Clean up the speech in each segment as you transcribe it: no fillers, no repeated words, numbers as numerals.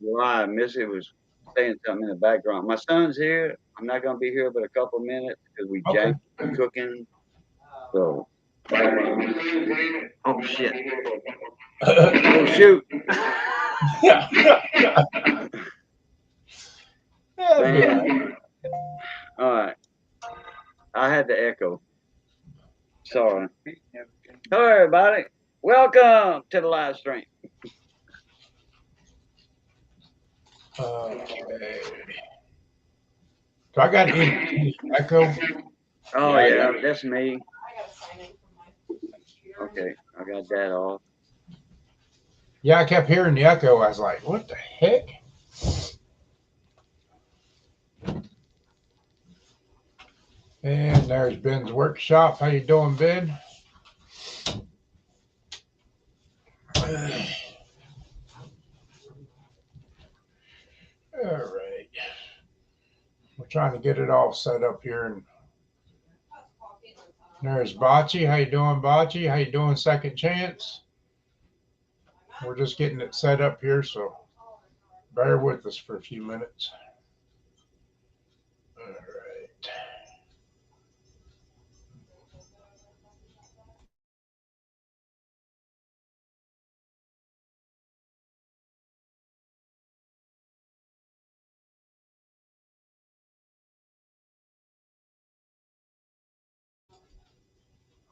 Why Missy was saying something in the background. My son's here. I'm not gonna be here but a couple minutes because we Okay. janked the cooking. So oh shit. Oh shoot. Yeah. That'll be all right. Man. All right. I had to echo. Sorry. Hello everybody. Welcome to the live stream. Okay. So I got any echo. Oh Yeah, I yeah, got it. that's me. Okay, I got that off. Yeah, I kept hearing the echo. I was like, what the heck? And there's Ben's workshop. How you doing, Ben? All right. We're trying to get it all set up here. And there's Bocce. How you doing, Bocce? How you doing, Second Chance? We're just getting it set up here, so bear with us for a few minutes. All right.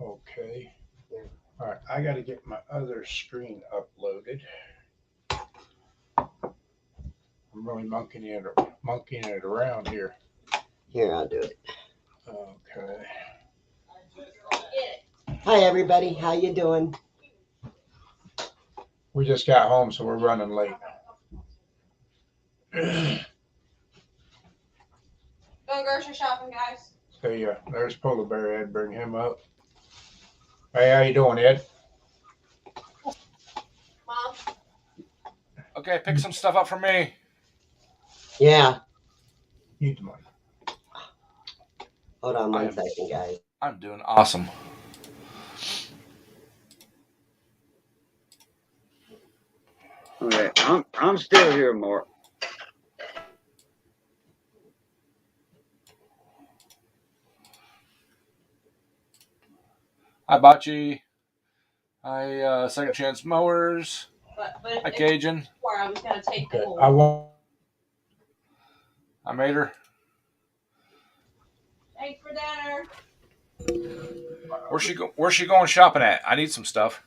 Okay. All right. I got to get my other screen uploaded. I'm really monkeying it around here. Here, I'll do it. Okay. Hi, everybody. How you doing? We just got home, so we're running late. Going grocery shopping, guys. Hey, there's Polar Bear Ed. Bring him up. Hey, how you doing, Ed? Mom. Okay, pick some stuff up for me. Yeah. Need the money. Hold on one second, guys. I'm doing awesome. Okay, I'm still here, Mark. Hi, Bocce. Hi, Second Chance Mowers. But Hi, Cajun. where I was gonna take the Okay. whole. I want. I made her. Thanks for dinner. Where's she going shopping at? I need some stuff.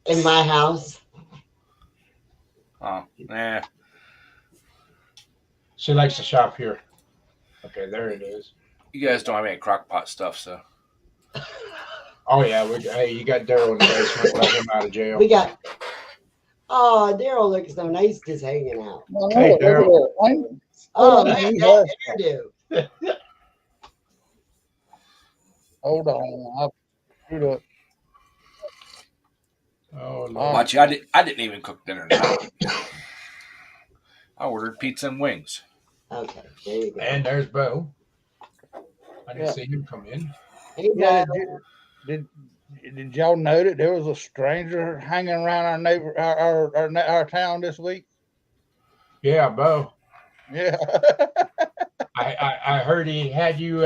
In my house. Oh, nah. She likes to shop here. Okay, there it is. You guys don't have any crock pot stuff, so. Oh yeah, hey, you got Daryl in the basement. Let him out of jail. We got. Oh, Daryl looks so nice just hanging out. Hey, Daryl. Oh, man, that hairdo. Hold on, I'll shoot up. Oh Lord. Bocce, I didn't even cook dinner now. I ordered pizza and wings. Okay, there you go. And there's Bo. I didn't Yeah. see him come in. Hey, Yeah, Bo. did y'all know that there was a stranger hanging around our town this week? Yeah, Bo. Yeah. I heard he had you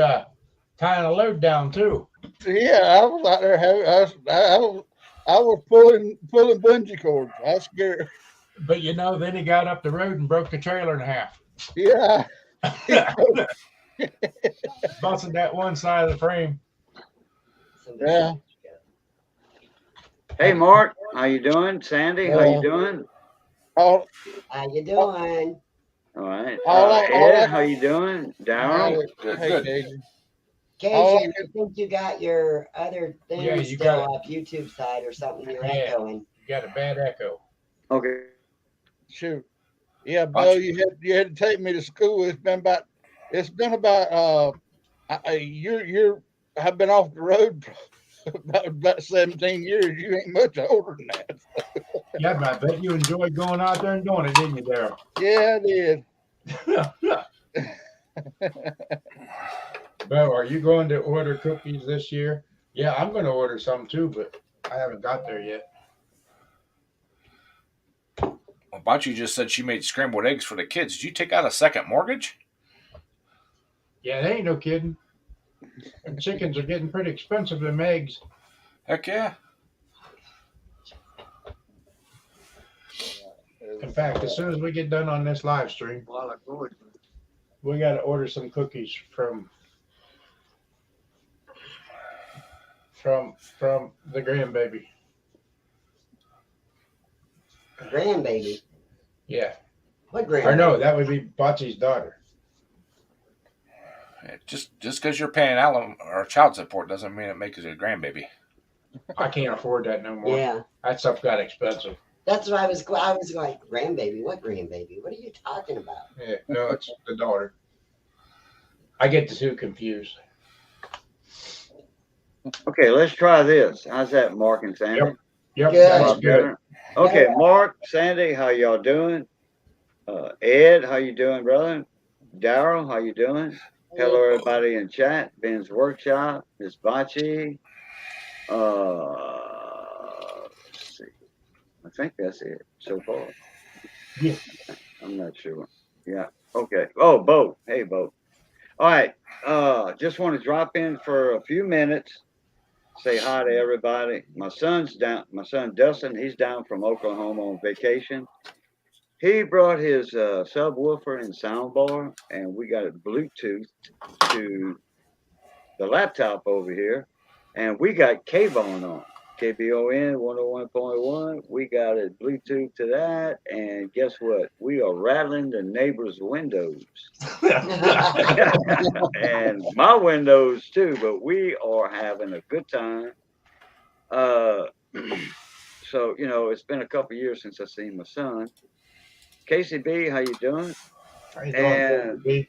tying a load down too. Yeah, I was out there I was pulling bungee cords. I was scared. But then he got up the road and broke the trailer in half. Yeah. Busting that one side of the frame. Yeah. Hey Mark, how you doing? Sandy, how you Yeah. doing? All, How you doing? All right. All Ed, I- how you doing? Daryl? Good, hey, good. Cajun. Casey, I I think you got your other thing Yeah, you still got up, YouTube side or something. You're Yeah. echoing. You got a bad echo. Okay. Shoot. Yeah, Bo, you had to take me to school. It's been about a year. I've been off the road about 17 years. You ain't much older than that. Yeah, but I bet you enjoyed going out there and doing it, didn't you, Daryl? Yeah, I did. Bo, are you going to order cookies this year? Yeah, I'm going to order some too, but I haven't got there yet. Well, Bocce just said she made scrambled eggs for the kids. Did you take out a second mortgage? Yeah, they ain't no kidding. And chickens are getting pretty expensive, them eggs. Heck yeah. In fact, as soon as we get done on this live stream, we got to order some cookies from the grandbaby. Grandbaby. Yeah. What Or grandbaby? no, that would be Bocce's daughter. Yeah, just because you're paying or child support doesn't mean it makes it a grandbaby. I can't afford that no more. Yeah. That stuff got expensive. That's what I was going, grandbaby? What grandbaby? What are you talking about? Yeah, no, it's the daughter. I get the two confused. Okay, let's try this. How's that, Mark and Sandy? Yep, Good. that's Lot good. better. Okay, Mark, Sandy, how y'all doing? Ed, how you doing, brother? Daryl, how you doing? Hello, everybody in chat. Ben's Workshop, Miss Bocce. Let's see. I think that's it so far. Yeah. I'm not sure. Yeah. Okay. Oh, Bo. Hey, Bo. All right. Just want to drop in for a few minutes. Say hi to everybody. My son's down. My son Dustin, he's down from Oklahoma on vacation. He brought his subwoofer and soundbar, and we got it Bluetooth to the laptop over here, and we got KBON on. KBON 101.1. We got it Bluetooth to that, and guess what? We are rattling the neighbors' windows. And my windows too, but we are having a good time. So it's been a couple years since I seen my son. Casey B, how you doing? How you doing, And B?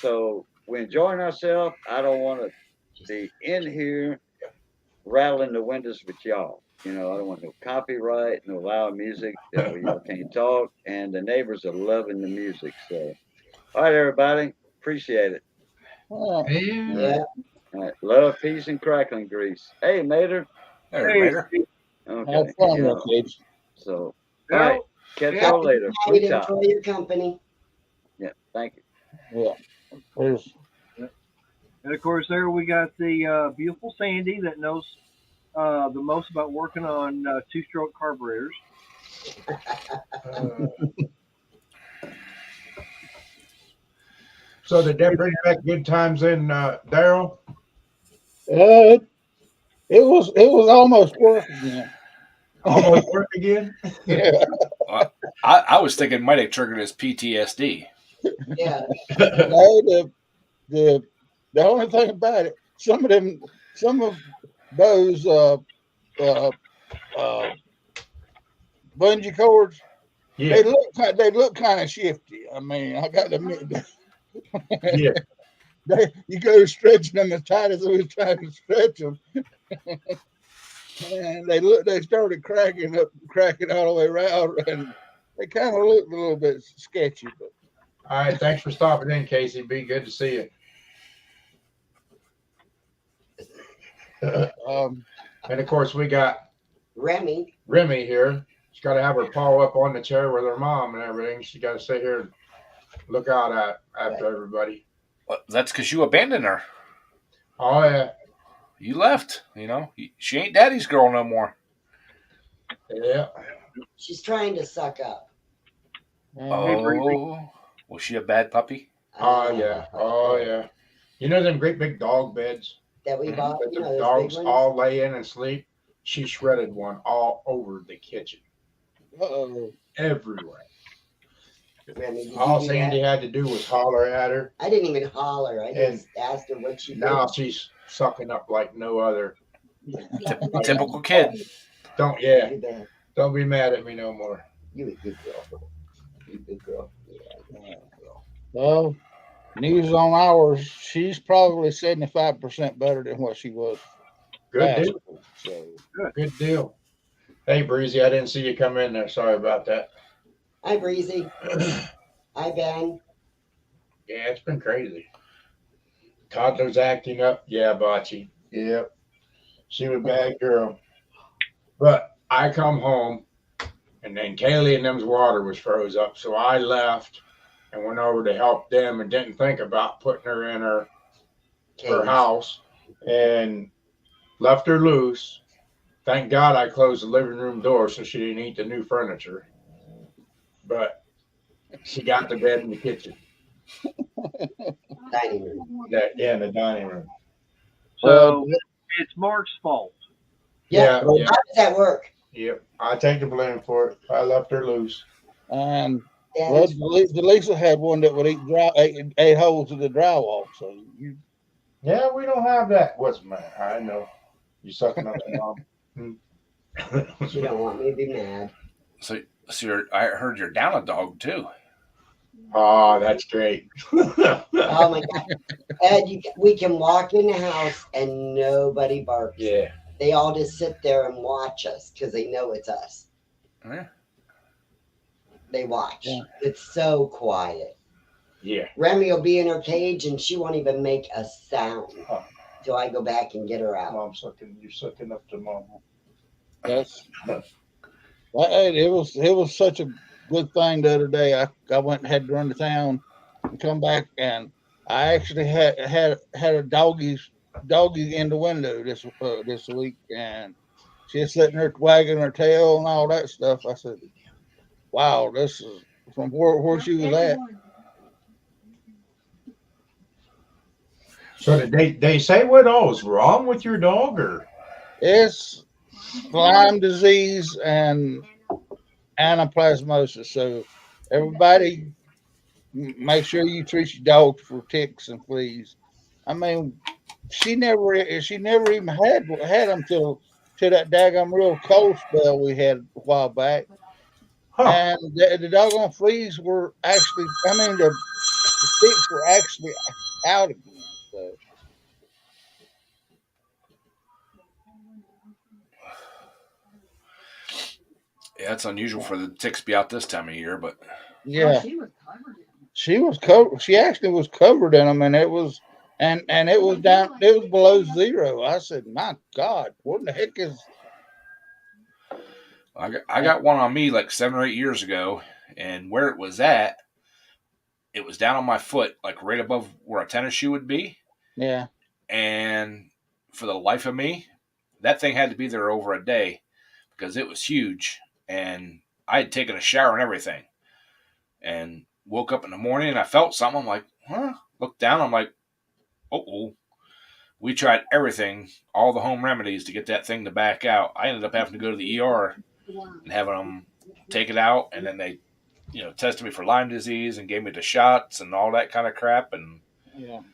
so we're enjoying ourselves. I don't want to be in here rattling the windows with y'all. I don't want no copyright, no loud music. Y'all can't talk, and the neighbors are loving the music. So, all right, everybody, appreciate it. Yeah. Yeah. All right, love, peace, and crackling grease. Hey, Mater. There, Hey, Mater. Okay. Have fun, yeah. little kids. So, Daryl, all right, catch Yeah. y'all later. I'd Blue top. enjoy your company. Yeah, thank you. Yeah. There's and of course, there we got the beautiful Sandy that knows the most about working on two-stroke carburetors. So did that bring back good times in Daryl? it was almost work again. Almost work again? Yeah. I was thinking it might have triggered his PTSD. Yeah. No, the only thing about it, some of those bungee cords, Yeah, they look kind of shifty. I mean, I got to admit, yeah. you go stretching them as tight as I was trying to stretch them, and they started cracking all the way around, and they kind of looked a little bit sketchy. But All right, thanks for stopping in, Casey. Be good to see you. And of course, we got Remy. Remy here. She's got to have her paw up on the chair with her mom and everything. She got to sit here and look out after everybody. Well, that's because you abandoned her. Oh yeah, You left. She ain't daddy's girl no more. yeah. She's trying to suck up. Oh, was she a bad puppy? Oh yeah, oh yeah. You know them great big dog beds That we bought. that the Those dogs big ones? all lay in and sleep? She shredded one all over the kitchen, everywhere. Remy, did you All do Sandy that? had to do was holler at her. I didn't even holler. I And just asked her what she did. Now she's sucking up like no other. Typical kid. Don't You bet. don't be mad at me no more. You a good girl. You a good girl. Yeah. well, news on ours, she's probably 75% better than what she was. Good last deal. week, So Good deal. Hey Breezy, I didn't see you come in there. Sorry about that. Hi, Breezy. Hi, Ben. Yeah, it's been crazy. Toddler's acting up. Yeah, Bocce. Yep. She was a bad girl. But I come home And then Kaylee and them's water was froze up. So I left and went over to help them and didn't think about putting her in her Cage. house and left her loose. Thank God I closed the living room door so she didn't eat the new furniture. But she got the bed in the kitchen. Dining room. Yeah, in the dining room. So it's Mark's fault. Yeah. Yeah, yeah. How does that work? Yep. I take the blame for it. I left her loose. And That well, is- Lisa had one that would eight holes in the drywall. So you, Yeah, we don't have that. What's the matter? I know. You sucking up the mom. She don't want me to be mad. So I heard you're down a dog too. Oh, that's great. Oh my God. Ed, we can walk in the house and nobody barks. Yeah. They all just sit there and watch us because they know it's us. Yeah. They watch. Yeah. It's so quiet. Yeah. Remy will be in her cage and she won't even make a sound Huh. till I go back and get her out. Mom sucking. You're sucking up to mom. that's. It was such a good thing the other day. I went and had to run to town and come back, and I actually had a doggy in the window this week, and she's sitting there wagging her tail and all that stuff. I said, "Wow, this is from where she was at." So did they say what all is wrong with your dog, or? It's Lyme disease and anaplasmosis. So everybody, make sure you treat your dog for ticks and fleas. I mean, she never even had them till that daggone real cold spell we had a while back. Huh. And the doggone fleas were actually, the ticks were actually out again. So. Yeah, it's unusual for the ticks to be out this time of year, but Yeah, she was covered. She actually was covered in them, and it was, and it was down. It was below zero. I said, "My God, what the heck is?" I got one on me like 7 or 8 years ago, and where it was down on my foot, like right above where a tennis shoe would be. Yeah, And for the life of me, that thing had to be there over a day because it was huge. And I had taken a shower and everything, and woke up in the morning and I felt something. I'm like, huh? Looked down. I'm like, oh. We tried everything, all the home remedies to get that thing to back out. I ended up having to go to the ER and having them take it out, and then they, tested me for Lyme disease and gave me the shots and all that kind of crap. And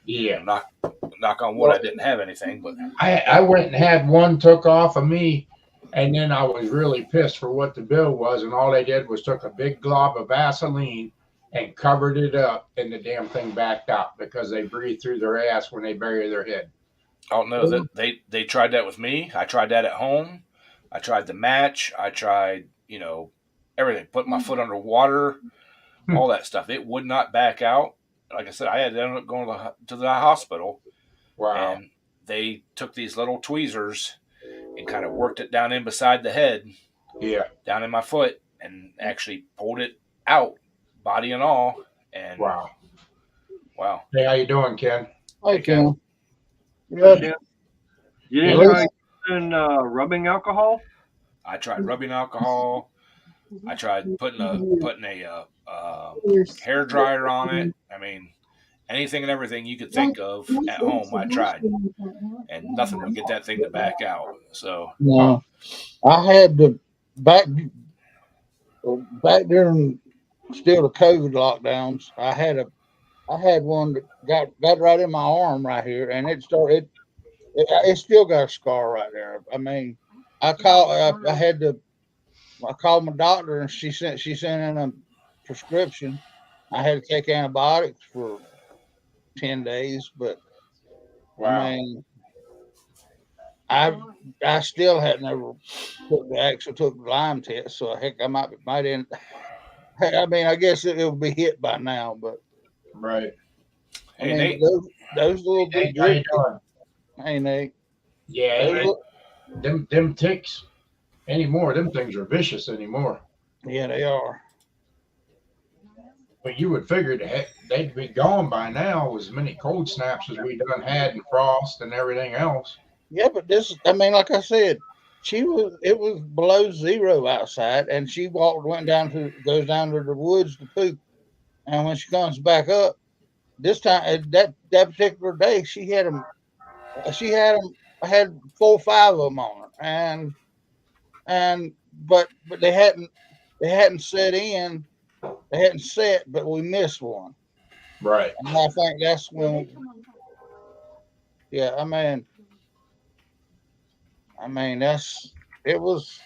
Yeah. knock on wood, I didn't have anything, but I went and had one took off of me, and then I was really pissed for what the bill was, and all they did was took a big glob of Vaseline and covered it up, and the damn thing backed out because they breathe through their ass when they bury their head. I don't know that they tried that with me. I tried that at home. I tried the match. I tried, everything. Put my foot underwater, all that stuff. It would not back out. Like I said, I had to end up going to the hospital. Wow. And they took these little tweezers and kind of worked it down in beside the head, Yeah. down in my foot, and actually pulled it out, body and all. And Wow. Wow. Hey, how you doing, Ken? okay. You didn't Well, try using rubbing alcohol? I tried rubbing alcohol. I tried putting a hair dryer on it. I mean, anything and everything you could think of at home, I tried, and nothing would get that thing to back out. So No, I had the back during still the COVID lockdowns. I had one that got right in my arm right here, and it still got a scar right there. I mean, I called my doctor, and she sent in a prescription. I had to take antibiotics for 10 days, but Wow. I mean, I still had never took the Lyme test, so heck, I might end. I mean, I guess it would be hit by now, but Right. hey, I mean, Nate, those little Hey, big how you doing? Hey, Nate. Yeah. Those Them ticks anymore. Them things are vicious anymore. Yeah, they are. But you would figure they'd be gone by now with as many cold snaps as we done had and frost and everything else. Yeah, but I mean, like I said, it was below zero outside, and she goes down to the woods to poop. And when she comes back up, this time, that particular day, she had had 4 or 5 of them on her. But they hadn't set in. They hadn't set, but we missed one. Right. And I think that's when, yeah, I mean, it was,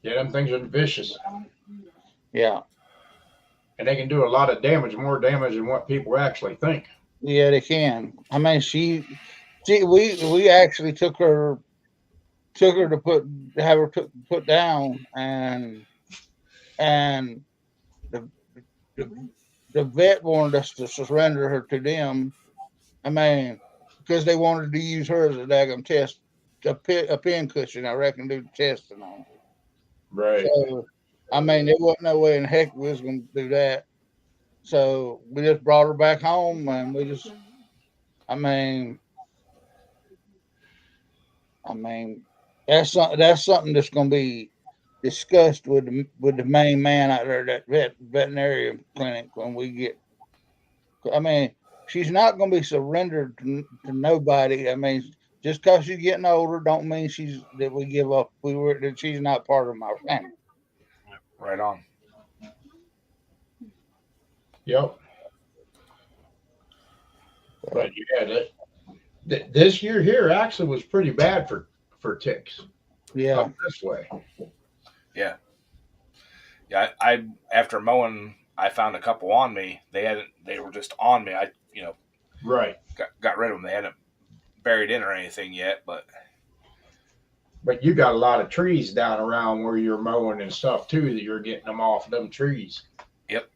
Yeah, them things are vicious. yeah, And they can do a lot of damage, more damage than what people actually think. yeah, they can. I mean, we actually took her to have her put down, and the, the vet wanted us to surrender her to them. I mean, because they wanted to use her as a daggum test, a pin cushion, I reckon, do the testing on her. Right. So, I mean, there wasn't no way in heck we was going to do that. So we just brought her back home, and I mean, that's something that's going to be discussed with the main man out there at that veterinary clinic when we get. I mean, she's not going to be surrendered to nobody. I mean, just because she's getting older, don't mean that we give up. That she's not part of my family. Right on. Yep. But yeah, this year here actually was pretty bad for ticks. Yeah. Up this way. Yeah. I after mowing, I found a couple on me. They were just on me. I Right. got rid of them. They hadn't buried in or anything yet, but you got a lot of trees down around where you're mowing and stuff too that you're getting them off them trees. Yep.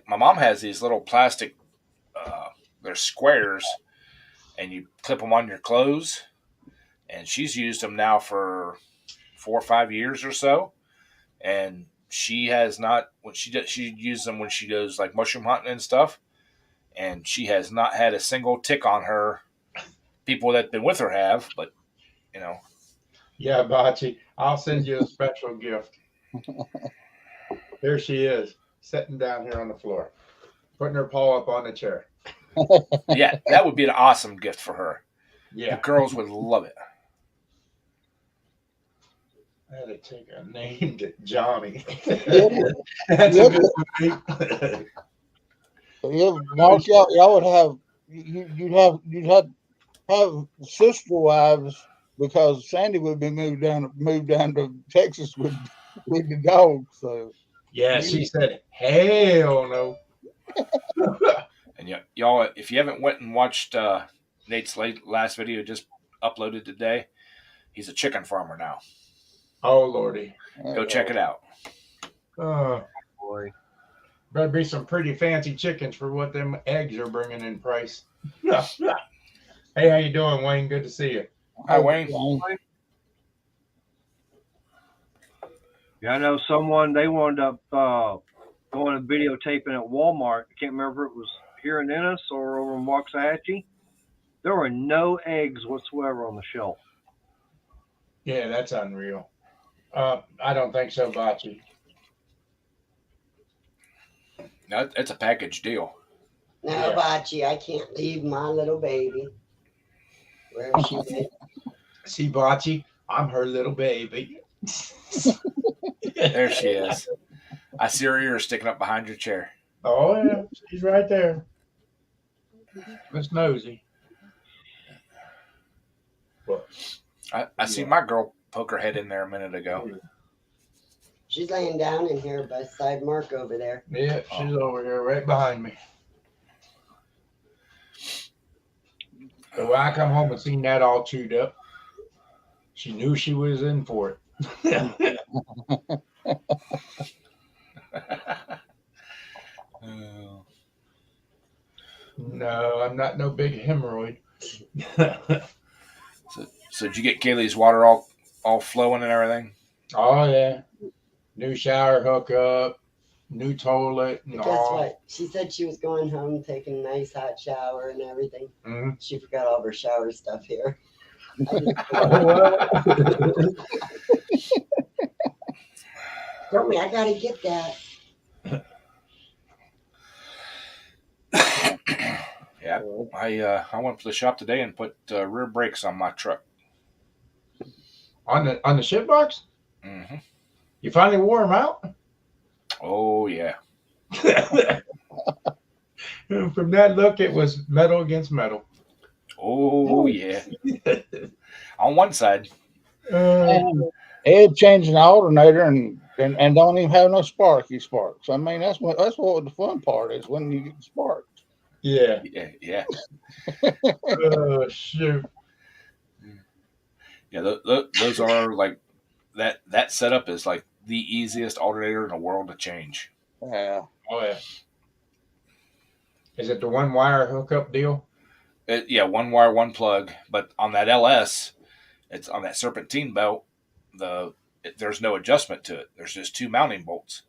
My mom has these little plastic, they're squares, and you clip them on your clothes, and she's used them now for 4 or 5 years or so, and she has not, she uses them when she goes like mushroom hunting and stuff, and she has not had a single tick on her. People that been with her have, but Yeah, Bocce, I'll send you a special gift. Here she is, sitting down here on the floor, putting her paw up on the chair. yeah, that would be an awesome gift for her. Yeah. The girls would love it. I had to take a name to Johnny. Yeah. That's Yeah. a good name. Yeah, Mark, y'all would have you'd have sister wives because Sandy would be moved down to Texas with the dog. So Yeah, she said, hell no. And y'all, if you haven't went and watched Nate's last video just uploaded today, he's a chicken farmer now. Oh, Lordy. Go check it out. Boy. Better be some pretty fancy chickens for what them eggs are bringing in price. Hey, how you doing, Wayne? Good to see you. Hi, Wayne. Yeah, I know someone, they wound up going and videotaping at Walmart. I can't remember if it was here in Ennis or over in Waxahachie. There were no eggs whatsoever on the shelf. Yeah, that's unreal. I don't think so, Bocce. No, it's a package deal. No, Yeah. Bocce, I can't leave my little baby. Where's she at? See, Bocce, I'm her little baby. There she is. I see her ears sticking up behind your chair. Oh, yeah, she's right there. Miss Nosy. Well, I see my girl poke her head in there a minute ago. She's laying down in here beside Mark over there. yeah, she's over here right behind me. So when I come home and seen that all chewed up, she knew she was in for it. No, I'm not no big hemorrhoid. So did you get Kaylee's water all all flowing and everything. Oh yeah, new shower hookup, new toilet, and Guess all. what? She said she was going home, taking a nice hot shower and everything. Mhm. She forgot all of her shower stuff here. I just told me I gotta get that. Yeah, I went to the shop today and put rear brakes on my truck. On the shit box, Hmm. you finally wore them out. Oh yeah. From that look, it was metal against metal. Oh yeah. On one side. And Ed changing the alternator and don't even have no sparky sparks. I mean, that's what the fun part is, when you get the sparks. Yeah. Yeah. Oh shoot. Yeah. Those are like that setup is like the easiest alternator in the world to change. Yeah. Oh yeah. Is it the one wire hookup deal? Yeah, one wire, one plug. But on that LS, it's on that serpentine belt. There's no adjustment to it. There's just two mounting bolts.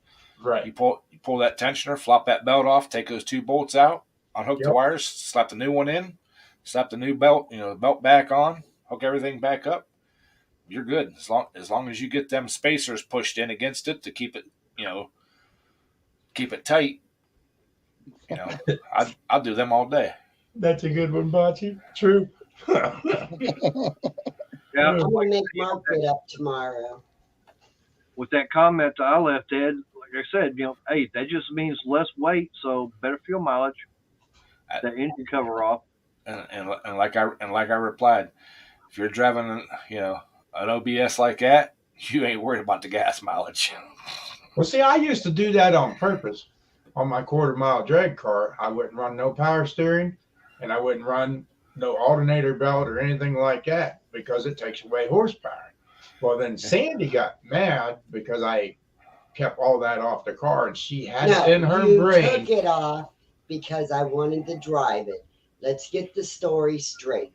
Right. You pull that tensioner, flop that belt off, take those two bolts out, unhook the Yep. wires, slap the new one in, slap the new belt, the belt back on, hook everything back up. You're good as long as you get them spacers pushed in against it to keep it, keep it tight. I'll do them all day. That's a good one, Bocce. True. Yeah, I'm gonna make Mark get up tomorrow. with that comment that I left, Ed, like I said, hey, that just means less weight, so better fuel mileage. That engine cover off. And like I replied, if you're driving an OBS like that, you ain't worried about the gas mileage. Well, see, I used to do that on purpose. On my quarter-mile drag car, I wouldn't run no power steering, and I wouldn't run no alternator belt or anything like that because it takes away horsepower. Well, then Sandy got mad because I kept all that off the car, and she had No, it in her you brain. took it off because I wanted to drive it. Let's get the story straight.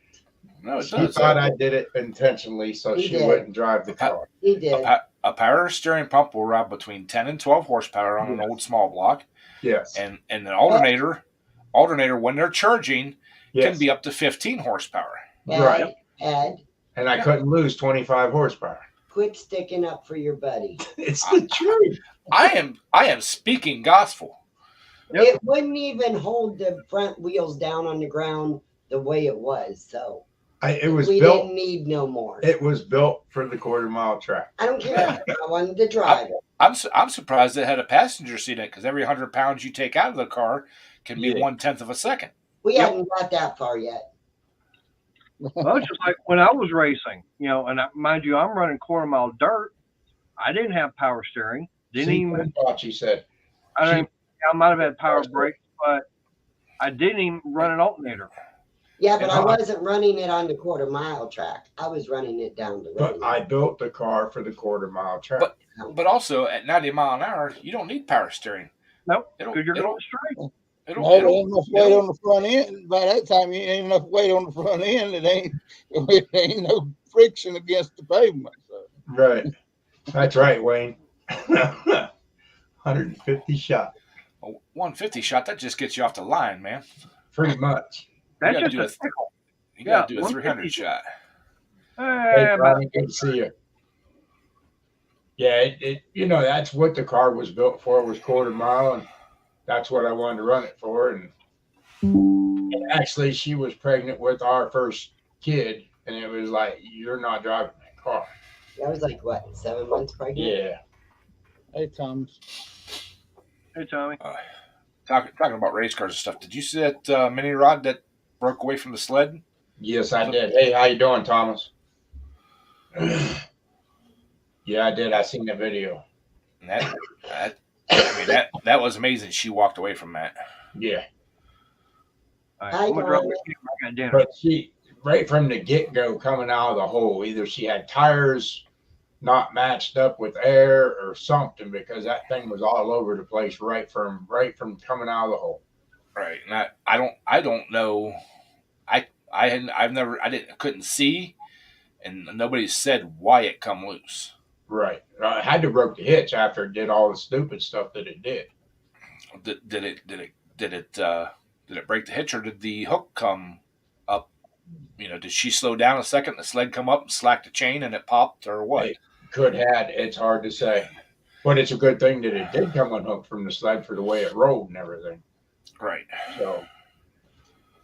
No, it She does. thought I did it intentionally so He she did. wouldn't drive the car. He did. A power steering pump will ride between 10 and 12 horsepower on an Yes. old small block, Yes. and an alternator when they're charging Yes. can be up to 15 horsepower. Right. Ed, And I couldn't lose 25 horsepower. quit sticking up for your buddy. It's the truth. I am speaking gospel. Yep. It wouldn't even hold the front wheels down on the ground the way it was. So It was we built. didn't need no more. It was built for the quarter-mile track. I don't care. I wanted to drive it. I'm surprised it had a passenger seat in it, because every 100 pounds you take out of the car can be Yeah. 1/10 of a second. We haven't got that far yet. Well, it's just like when I was racing, mind you, I'm running quarter mile dirt. I didn't have power steering. Didn't See, even. what she said. I might have had power brakes, but I didn't even run an alternator. Yeah, but I Yeah. wasn't running it on the quarter-mile track. I was running it down the road. But I built the car for the quarter-mile track. But also at 90 mile an hour, you don't need power steering. Nope, It'll because you're it'll going straight. it'll, No, there it'll, ain't enough weight on the front end. By that time, you ain't enough weight on the front end. It ain't no friction against the pavement. So. Right. That's right, Wayne. 150 shot. a 150 shot, that just gets you off the line, man. Pretty much. That's gotta just do a a- tickle. You gotta Yeah, do a 300 150. shot. Hey, About Ronnie, good to see you. Yeah, that's what the car was built for, was quarter-mile, and that's what I wanted to run it for. And actually, she was pregnant with our first kid, and it was like, you're not driving that car. I was like, what, 7 months pregnant? Yeah. Hey, Thomas. Hey, Tommy. Talking about race cars and stuff. Did you see that mini rod that broke away from the sled? Yes, I did. Hey, how you doing, Thomas? Yeah, I did. I seen the video. And that was amazing. She walked away from that. Yeah. All right, Hi, I'm gonna drop Tommy. my kid back at dinner. But she, right from the get-go, coming out of the hole, either she had tires not matched up with air or something, because that thing was all over the place right from coming out of the hole. Right. And I don't know. I couldn't see, and nobody said why it come loose. Right. I had to broke the hitch after it did all the stupid stuff that it did. Did it break the hitch, or did the hook come up? You know, did she slow down a second, the sled come up and slack the chain, and it popped, or what? It could had. It's hard to say. But it's a good thing that it did come unhooked from the sled for the way it rolled and everything. Right. So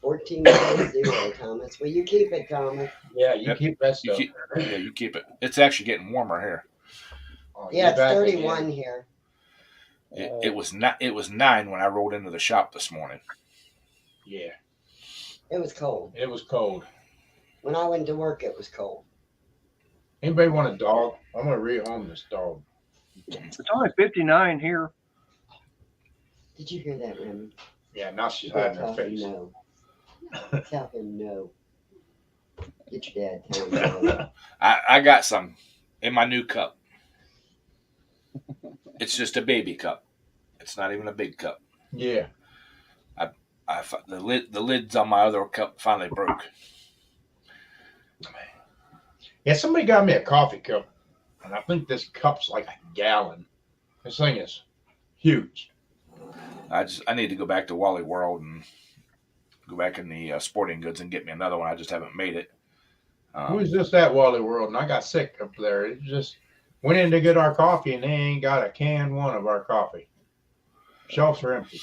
14-0, Thomas. Will you keep it, Thomas? yeah, you Yep. keep that You stuff. keep, yeah, you keep it. It's actually getting warmer here. Oh, Yeah, you're it's back 31 again. here. It was not. It was 9 when I rolled into the shop this morning. Yeah, It was cold. it was cold. When I went to work, it was cold. Anybody want a dog? I'm gonna rehome this dog. It's only 59 here. Did you hear that, Remy? Yeah, now she's Tell hiding her him face. no. Tell him no. Get your dad. Tell him no. I got some in my new cup. It's just a baby cup. It's not even a big cup. Yeah, The lids on my other cup finally broke. yeah. Somebody got me a coffee cup, and I think this cup's like a gallon. This thing is huge. I need to go back to Wally World and go back in the sporting goods and get me another one. I just haven't made it. Who is this at Wally World? And I got sick up there. It just went in to get our coffee, and they ain't got a can one of our coffee. Shelves are empty.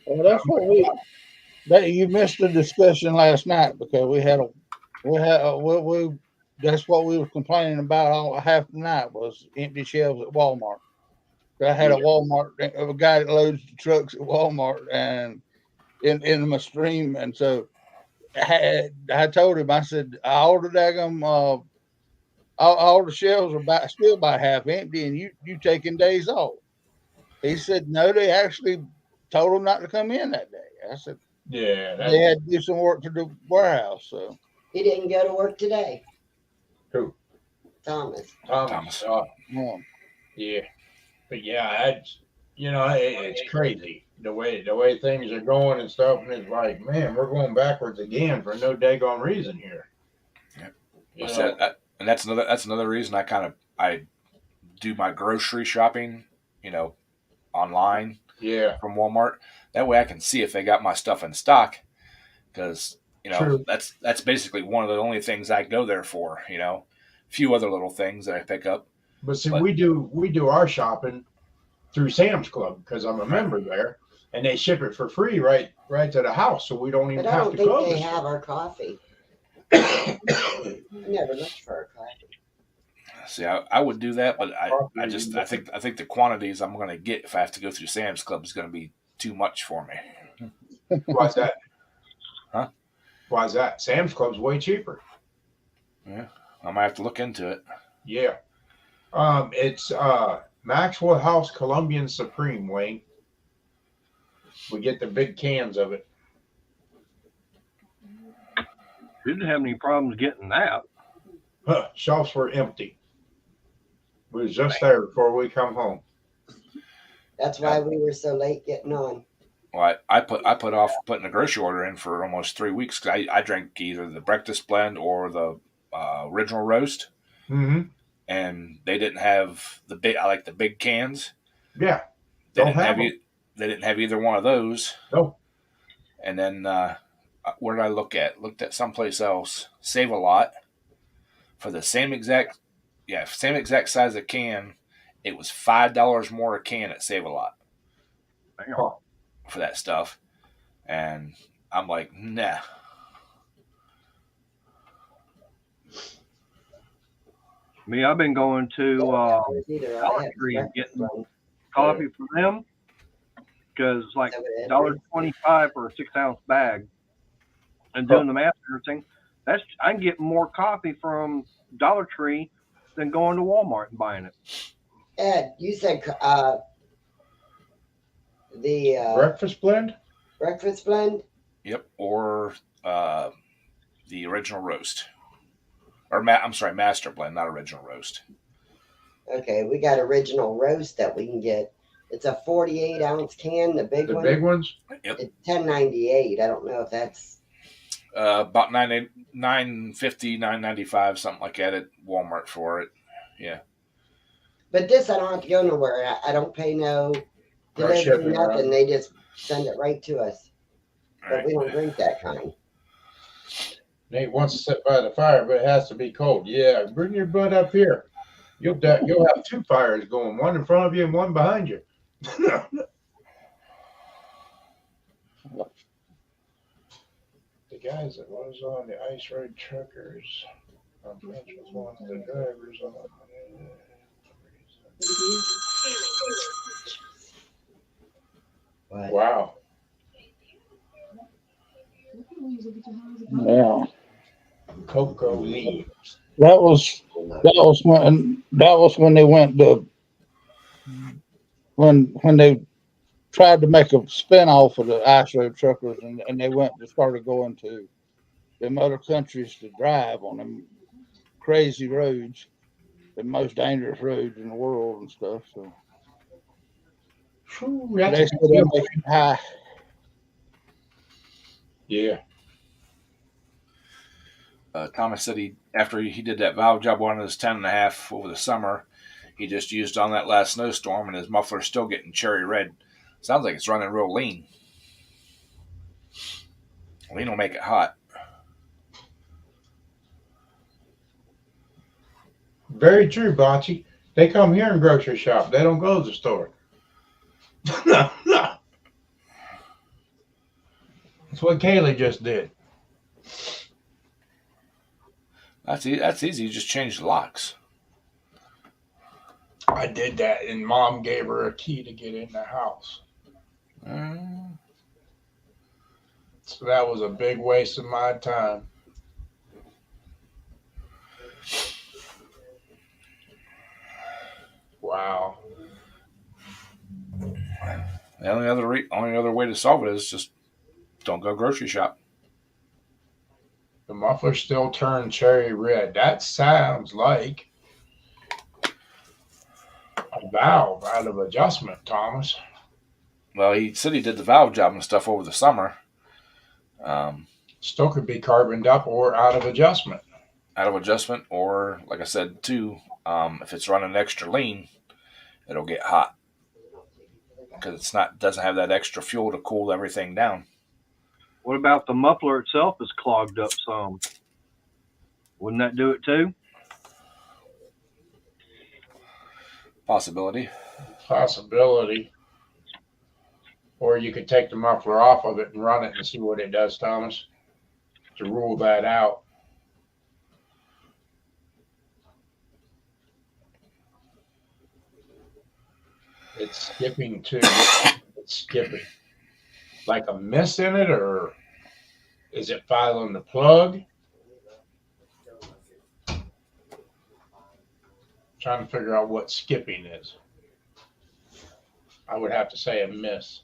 Well, that's what you missed the discussion last night because we that's what we were complaining about all half the night was empty shelves at Walmart. I had a guy that loads the trucks at Walmart and in my stream, and so I told him, I said, all the daggum all the shelves are still about half empty, and you taking days off. He said, no, they actually told him not to come in that day. I said, Yeah, they had to do some work to the warehouse. So He didn't go to work today. Who? Thomas. Thomas. yeah. Yeah, but yeah, it's crazy the way things are going and stuff, and it's like, man, we're going backwards again for no daggone reason here. Yep. You Well, know? and that's another reason I do my grocery shopping, online Yeah, from Walmart. That way I can see if they got my stuff in stock, because True. that's basically one of the only things I go there for. A few other little things that I pick up. but see, we do our shopping through Sam's Club because I'm a member there, and they ship it for free right to the house, so we don't even But I have don't to think go. they have our coffee. I never looked for our coffee. See, I would do that, but I think the quantities I'm going to get if I have to go through Sam's Club is going to be too much for me. Why's that? Huh? Why's that? Sam's Club's way cheaper. Yeah, I might have to look into it. Yeah. It's Maxwell House Colombian Supreme, Wayne. We get the big cans of it. Didn't have any problems getting that. Huh, shelves were empty. We was just there before we come home. That's why we were so late getting on. Well, I put off putting a grocery order in for almost 3 weeks because I drank either the breakfast blend or the original roast, Mm-hmm. and they didn't have the big. I like the big cans. Yeah. They Don't didn't have have they didn't have either one of those. No. And then where did I look at? Looked at someplace else. Save a Lot for the same exact size of can. It was $5 more a can at Save a Lot Oh, for that stuff, and I'm like, nah. Me, I've been going to Either I Dollar had Tree and breakfast getting one. coffee from them because like Is that what it is? $1.25 for a 6-ounce bag, and doing the math and everything. I can get more coffee from Dollar Tree than going to Walmart and buying it. Ed, you said the breakfast blend? breakfast blend? Yep, or the original roast, or I'm sorry, Master Blend, not original roast. Okay, we got original roast that we can get. It's a 48-ounce can, the big The one. big ones? It's $10.98. I don't know if that's About $9.50, $9.95, something like that at Walmart for it. Yeah. But this, I don't have to go nowhere. I don't pay no No delivery, shipping, nothing. right? They just send it right to us. All But right. we don't drink that kind. Nate wants to sit by the fire, but it has to be cold. Yeah, bring your butt up here. You'll have two fires going, one in front of you and one behind you. The guys that was on the Ice Road Truckers, I'm friends with one of the drivers on But Wow. Yeah. Cocoa leaves. That was when they went to when they tried to make a spin off of the Ice Road Truckers, and they started going to them other countries to drive on them crazy roads, the most dangerous roads in the world and stuff. So Whew, they that's said they're making high. yeah. Thomas said after he did that valve job on his 10.5 over the summer, he just used on that last snowstorm, and his muffler's still getting cherry red. Sounds like it's running real lean. Lean will make it hot. Very true, Bocce. They come here and grocery shop. They don't go to the store. No. That's what Kaylee just did. That's easy. You just change the locks. I did that, and Mom gave her a key to get in the house. So that was a big waste of my time. Wow. The only other way to solve it is just don't go grocery shop. The muffler still turned cherry red. That sounds like a valve out of adjustment, Thomas. Well, he said he did the valve job and stuff over the summer. Still could be carboned up or out of adjustment. Out of adjustment, or like I said too, if it's running extra lean, it'll get hot because doesn't have that extra fuel to cool everything down. What about the muffler itself is clogged up some? Wouldn't that do it too? Possibility. Possibility. Or you could take the muffler off of it and run it and see what it does, Thomas, to rule that out. It's skipping too. It's skipping. Like a miss in it, or is it filing the plug? Trying to figure out what skipping is. I would have to say a miss.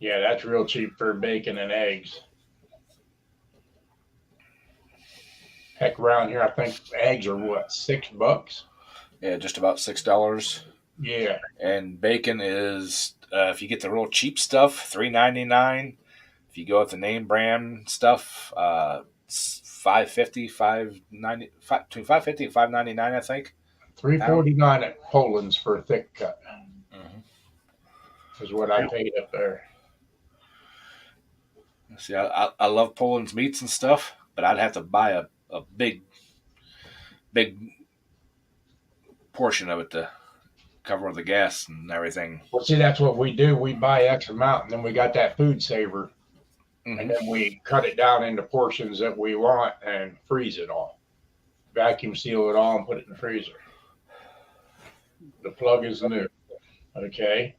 Yeah, that's real cheap for bacon and eggs. Heck, around here, I think eggs are what, $6? Yeah, just about $6. Yeah. And bacon is if you get the real cheap stuff, $3.99. If you go with the name brand stuff, it's $5.50, between $5.50 and $5.99, I think. $3.49 at Poland's for a thick cut. Mm-hmm. Is what I paid up there. See, I love Poland's meats and stuff, but I'd have to buy a big portion of it to cover the gas and everything. Well, see, that's what we do. We buy X amount, and then we got that food saver, and then we cut it down into portions that we want and freeze it all. Vacuum seal it all and put it in the freezer. The plug is new. Okay.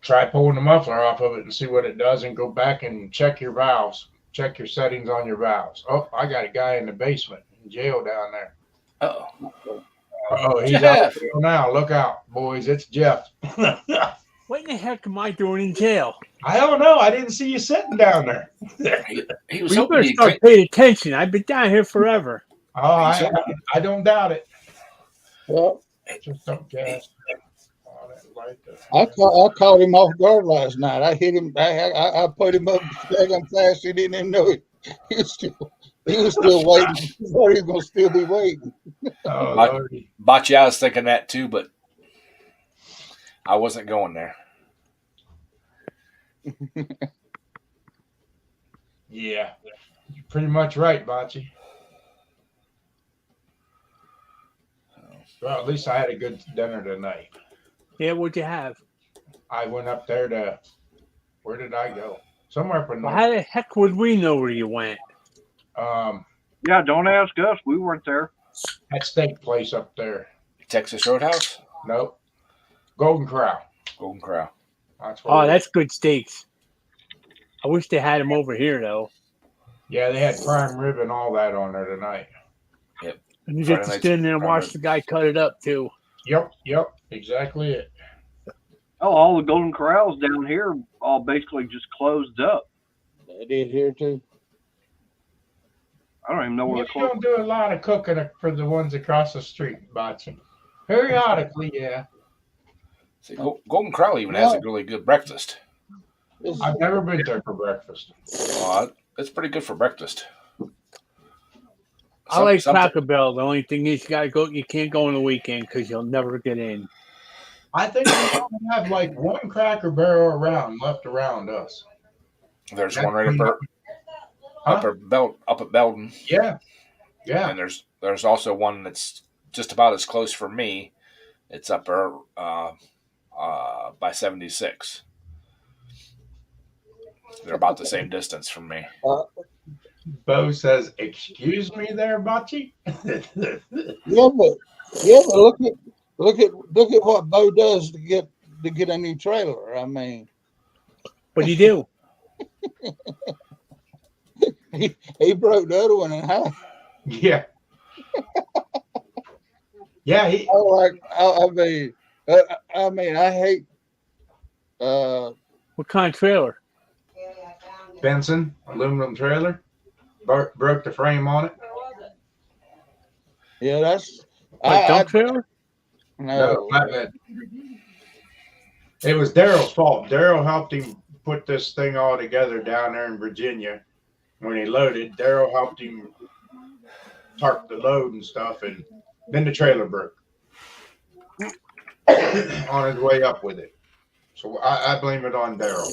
Try pulling the muffler off of it and see what it does, and go back and check your valves. Check your settings on your valves. Oh, I got a guy in the basement in jail down there. Uh-oh. Oh, he's Jeff. out there now. Look out, boys. It's Jeff. What in the heck am I doing in jail? I don't know. I didn't see you sitting down there. He was Well, you hoping better he'd start paying attention. I've been down here forever. Oh, I don't doubt it. Well, Just some gas on it, light I caught him off guard last night. I hit him. I put him up second fast. He didn't even know it. He was still waiting. He thought he was gonna still be waiting. Oh, Like- Lordy. Bocce, I was thinking that too, but I wasn't going there. Yeah, you're pretty much right, Bocce. Well, at least I had a good dinner tonight. Yeah, what'd you have? I went up there to, where did I go? Somewhere up in Well, North. how the heck would we know where you went? Yeah, don't ask us. We weren't there. That steak place up there. Texas Roadhouse, Nope. Golden Corral. Golden Corral. That's where Oh, we- that's good steaks. I wish they had them over here though. Yeah, they had prime rib and all that on there tonight. And you Friday get to night's stand there and prime watch rib. the guy cut it up too. Yep, exactly it. Oh, all the Golden Corrals down here all basically just closed up. They did here too. I don't even know where You they're closed. don't do a lot of cooking for the ones across the street, Bocce. Periodically, yeah. See, Golden Corral even has a No. really good breakfast. This- I've never been there for breakfast. It's pretty good for breakfast. I like Some- Cracker Barrel. The only thing is you can't go on the weekend because you'll never get in. I think we only have like one Cracker Barrel left around us. There's one right up Huh? up at Belden, Yeah. and there's also one that's just about as close for me. It's up there by 76. They're about the same distance from me. Bo says, "Excuse me, there, Bocce." Yeah, but look at what Bo does to get a new trailer. I mean, What do you do? he broke the other one in half. Yeah. Yeah, he. I mean, I hate. What kind of trailer? Benson aluminum trailer broke the frame on it. Where was it? Yeah, that's. A dump trailer? No, flatbed. It was Daryl's fault. Daryl helped him put this thing all together down there in Virginia. When he loaded, Daryl helped him tarp the load and stuff, and then the trailer broke on his way up with it. So I blame it on Daryl.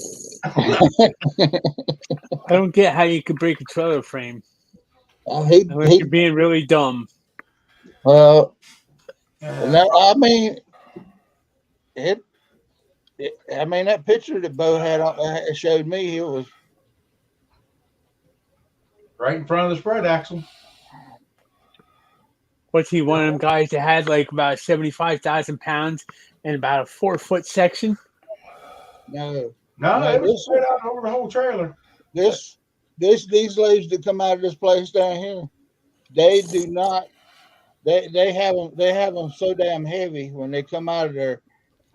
I don't get how you could break a trailer frame he unless you're being really dumb. no, I mean it. I mean that picture that Bo had showed me. It was Right in front of the spread axle. What's he, one of them guys that had like about 75,000 pounds and about a 4-foot section? no. No, No, it was this- spread out over the whole trailer. These loads that come out of this place down here, they do not. They have them so damn heavy when they come out of there.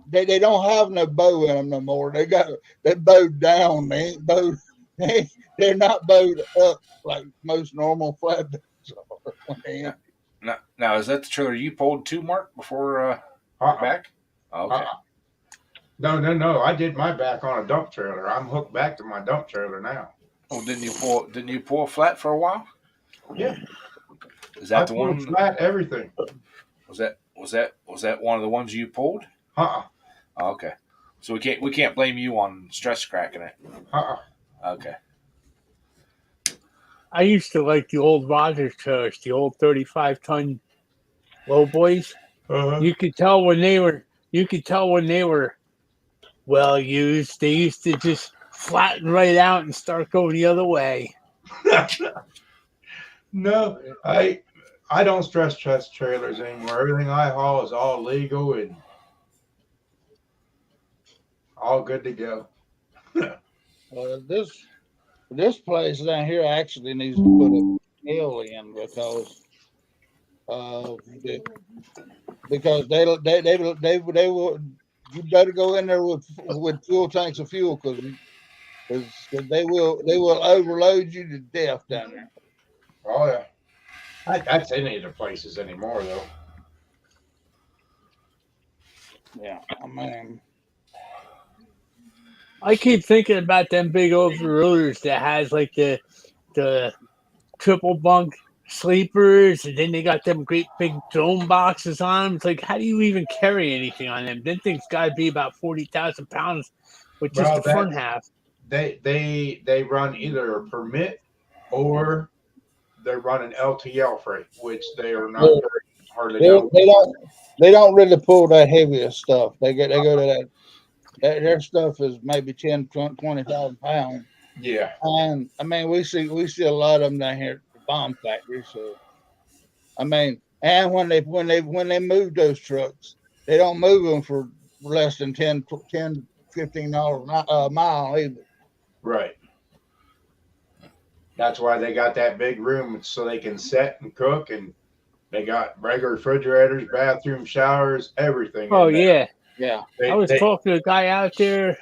They don't have no bow in them no more. They bowed down. They ain't bowed. They're not bowed up like most normal flatbeds are. Now, is that the trailer you pulled too, Mark, before back? Okay. No. I did my back on a dump trailer. I'm hooked back to my dump trailer now. Oh, didn't you pull flat for a while? Yeah. Is that I the pulled one? flat everything. Was that one of the ones you pulled? Uh-uh. Oh, okay. So we can't blame you on stress cracking it. Uh-uh. Okay. I used to like the old Rogers trailers, the old 35-ton low boys. Uh-huh. You could tell when they were well used. They used to just flatten right out and start going the other way. No, I don't stress test trailers anymore. Everything I haul is all legal and all good to go. This place down here actually needs to put a scale in because they will. You better go in there with full tanks of fuel because they will overload you to death down there. Oh yeah. That's any of the places anymore though. Yeah, I mean, I keep thinking about them big overloaders that has like the triple bunk sleepers, and then they got them great big dome boxes on them. It's like, how do you even carry anything on them? Them things got to be about 40,000 pounds with just Well, the front half. they run either a permit or they run an LTL freight, which they are not they, hardly they, done. they don't really pull that heaviest stuff. They go to that their stuff is maybe 10, 20,000 pounds. Yeah, And I mean, we see a lot of them down here at the bomb factory. So I mean, and when they move those trucks, they don't move them for less than $15 a mile either. right. That's why they got that big room so they can set and cook, and they got regular refrigerators, bathroom, showers, everything. Oh in there. yeah, Yeah, I was talking to a guy out there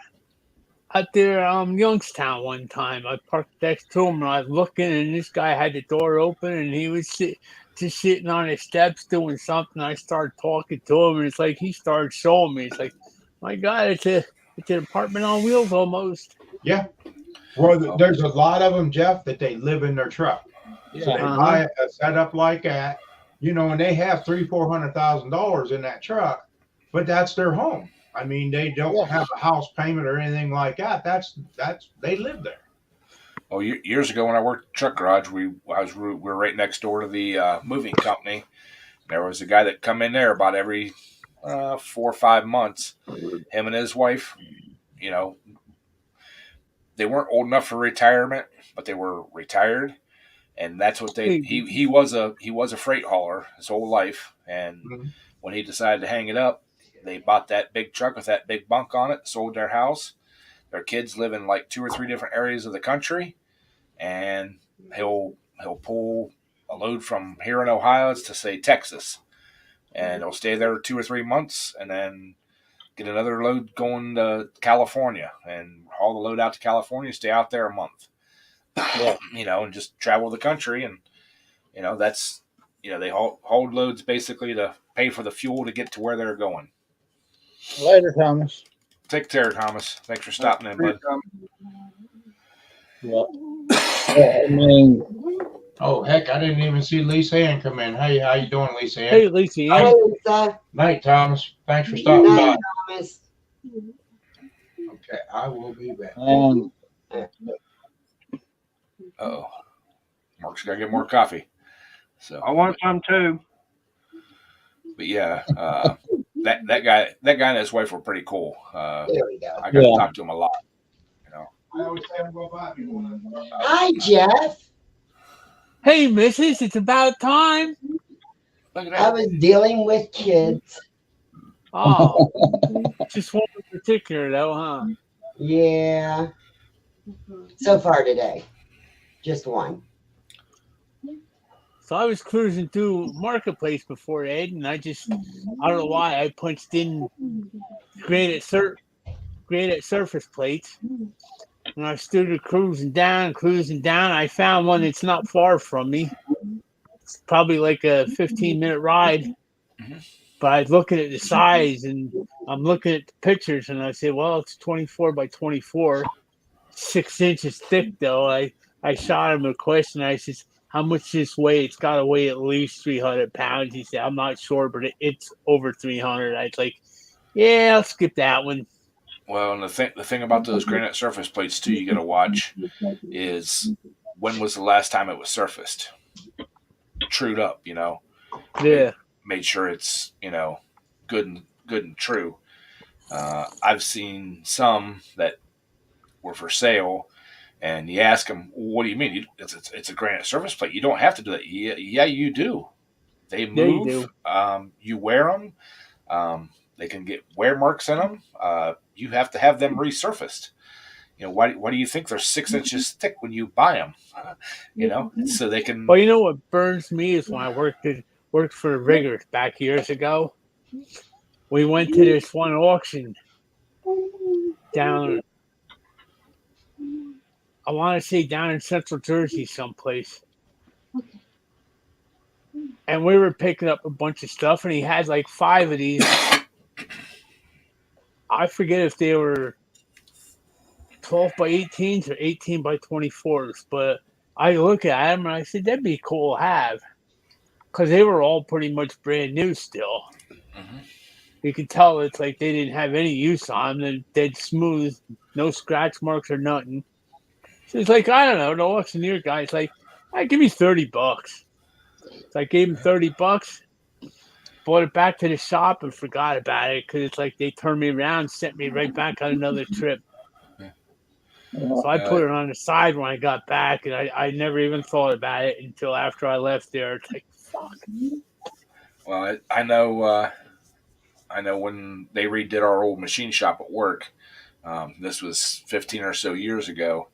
Youngstown one time. I parked next to him and I was looking, and this guy had the door open and he was just sitting on his steps doing something. I started talking to him, and it's like he started showing me. It's like, my God, it's an apartment on wheels almost. Yeah. Well, there's a lot of them, Jeff, that they live in their truck. So they Uh-huh. buy a setup like that, and they have $300,000-$400,000 in that truck, but that's their home. I mean, they don't have a house payment or anything like that. That's they live there. Well, years ago when I worked at Truck Garage, we were right next door to the moving company. There was a guy that come in there about every 4 or 5 months. Him and his wife, they weren't old enough for retirement, but they were retired, and that's what he was a freight hauler his whole life. And when he decided to hang it up, they bought that big truck with that big bunk on it, sold their house. Their kids live in like 2 or 3 different areas of the country, and he'll pull a load from here in Ohio to say Texas, and he'll stay there 2 or 3 months, and then get another load going to California, and haul the load out to California, stay out there a month, and just travel the country. And that's they hauled loads basically to pay for the fuel to get to where they're going. Later, Thomas. Take care, Thomas. Thanks for stopping in, bud. Yeah. I mean, Oh heck, I didn't even see Lisa Ann come in. Hey, how you doing, Lisa Ann? Hey, Lisa. Hey, Lisa. Night, Thomas. Thanks for stopping by. Night, Thomas. Okay, I will be back. Uh-oh. Mark's got to get more coffee. So I want some too. But yeah, that guy and his wife were pretty cool. There we go. I got to talk to him a lot. I always have to go by me. Hi, Jeff. Hey, missus, it's about time. Look at I that. was dealing with kids. Oh, just one in particular, though, huh? Yeah. So far today. Just one. So I was cruising through Marketplace before, Ed, and I don't know why, I punched in granite surface plates. And I stood cruising down. I found one that's not far from me. It's probably like a 15-minute ride. But I was looking at the size, and I'm looking at the pictures, and I said, well, it's 24 by 24, 6 inches thick, though. I shot him a question. I said, how much this weigh? It's got to weigh at least 300 pounds. He said, I'm not sure, but it's over 300. I was like, yeah, I'll skip that one. Well, and the thing about those granite surface plates too, you got to watch is when was the last time it was surfaced, trued up. Yeah. Made sure it's good and true. I've seen some that were for sale, and you ask them, "What do you mean? It's a granite surface plate. You don't have to do that." Yeah, you do. They move. Yeah, you do. You wear them. They can get wear marks in them. You have to have them resurfaced. Why do you think they're 6 inches thick when you buy them? So they can. Well, you know what burns me is when I worked for Riggers back years ago. We went to this one auction down, I want to say down in Central Jersey someplace. And we were picking up a bunch of stuff, and he had like 5 of these I forget if they were 12 by 18s or 18 by 24s, but I look at them and I said that'd be cool to have because they were all pretty much brand new still. Mhm. You could tell it's like they didn't have any use on them. They're dead smooth, no scratch marks or nothing. So it's like, I don't know, the auctioneer guy's like, give me $30. So I gave him $30, brought it back to the shop and forgot about it because it's like they turned me around, sent me right back on another trip. So I put it on the side when I got back, and I never even thought about it until after I left there. It's like, fuck. Well, I know when they redid our old machine shop at work. This was 15 or so years ago.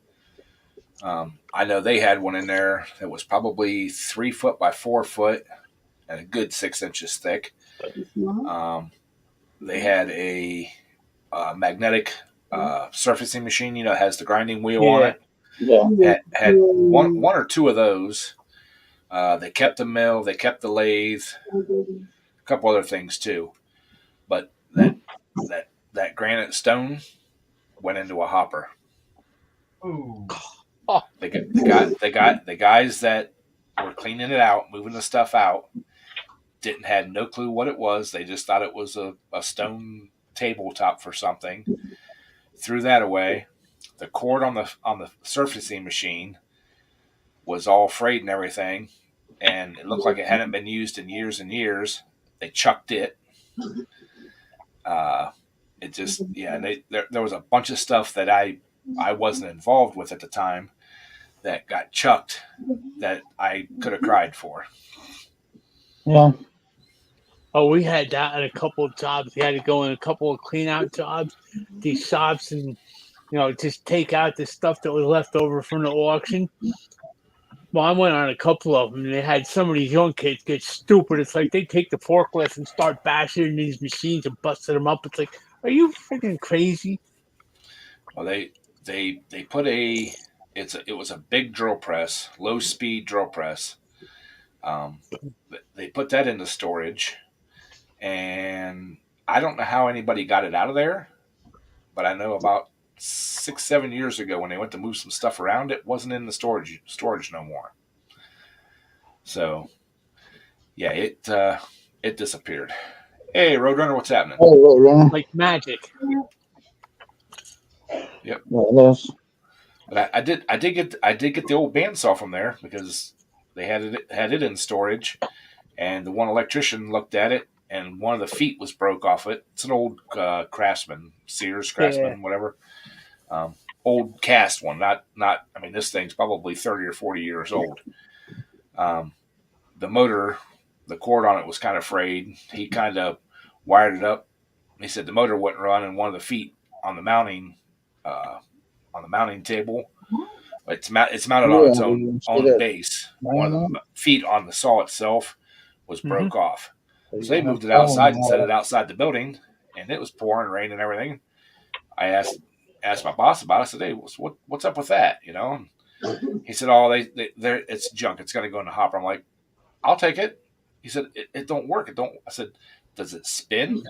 I know they had one in there that was probably 3 foot by 4 foot and a good 6 inches thick. They had a magnetic surfacing machine, that has the grinding wheel on it. Yeah. Had one or two of those. They kept the mill, they kept the lathe, a couple other things too. But that granite stone went into a hopper. Ooh. The guys that were cleaning it out, moving the stuff out, had no clue what it was. They just thought it was a stone tabletop for something. Threw that away. The cord on the surfacing machine was all frayed and everything, and it looked like it hadn't been used in years and years. They chucked it. It just and there was a bunch of stuff that I wasn't involved with at the time that got chucked that I could have cried for. Yeah. Oh, we had that at a couple of jobs. We had to go in a couple of clean out jobs, these shops, and just take out the stuff that was left over from the auction. Well, I went on a couple of them, and they had some of these young kids get stupid. It's like they take the forklift and start bashing these machines and busting them up. It's like, are you freaking crazy? Well, they put it was a big drill press, low speed drill press. They put that into storage, and I don't know how anybody got it out of there, but I know about 6-7 years ago when they went to move some stuff around, it wasn't in the storage no more. So yeah, it disappeared. Hey, Roadrunner, what's happening? Hey, Roadrunner. Like magic. Yep. Well, But I did get the old bandsaw from there because they had it in storage, and the one electrician looked at it, and one of the feet was broke off it. It's an old Craftsman, Sears Craftsman, whatever. Old cast one, not. I mean, this thing's probably 30 or 40 years old. The motor, the cord on it was kind of frayed. He kind of wired it up. He said the motor wouldn't run, and one of the feet on the mounting table, it's mounted on its own base. One of the feet on the saw itself was broke off. So they moved it outside and set it outside the building, and it was pouring rain and everything. I asked my boss about it. I said, "Hey, what's up with that?" He said, "Oh, it's junk. It's going to go in the hopper." I'm like, "I'll take it." He said, "It don't work. It don't." I said, "Does it spin?"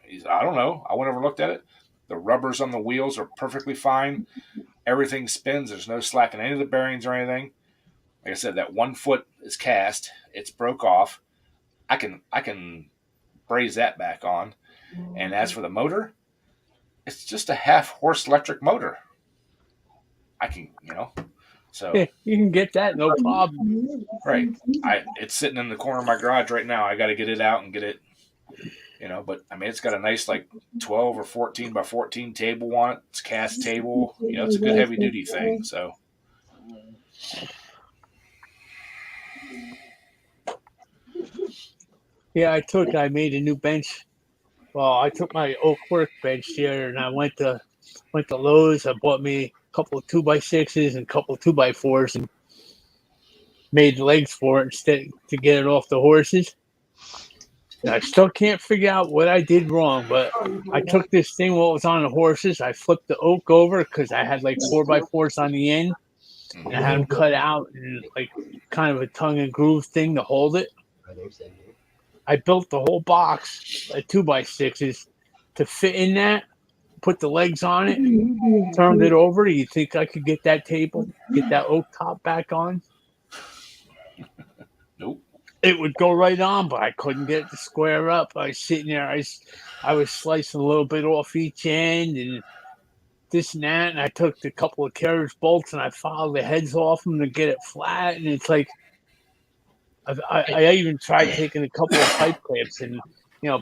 He said, "I don't know. I went over and looked at it. The rubbers on the wheels are perfectly fine. Everything spins. There's no slack in any of the bearings or anything. Like I said, that 1 foot is cast. It's broke off. I can braze that back on. And as for the motor, it's just a half horse electric motor. I can, so Yeah, you can get that, no problem. right. It's sitting in the corner of my garage right now. I got to get it out and get it, but I mean, it's got a nice 12 or 14 by 14 table on it. It's a cast table. It's a good heavy duty thing. So. Yeah, I made a new bench. Well, I took my oak workbench here, and I went to Lowe's. I bought me a couple of 2x6s and a couple of 2x4s, and made legs for it instead to get it off the horses. And I still can't figure out what I did wrong, but I took this thing what was on the horses. I flipped the oak over because I had 4x4s on the end, and I had them cut out and kind of a tongue and groove thing to hold it. I built the whole box of 2x6s to fit in that, put the legs on it, turned it over. Do you think I could get that table, get that oak top back on? Nope. It would go right on, but I couldn't get it to square up. I was sitting there, I was slicing a little bit off each end and this and that, and I took a couple of carriage bolts and I filed the heads off them to get it flat, and it's like I even tried taking a couple of pipe clamps and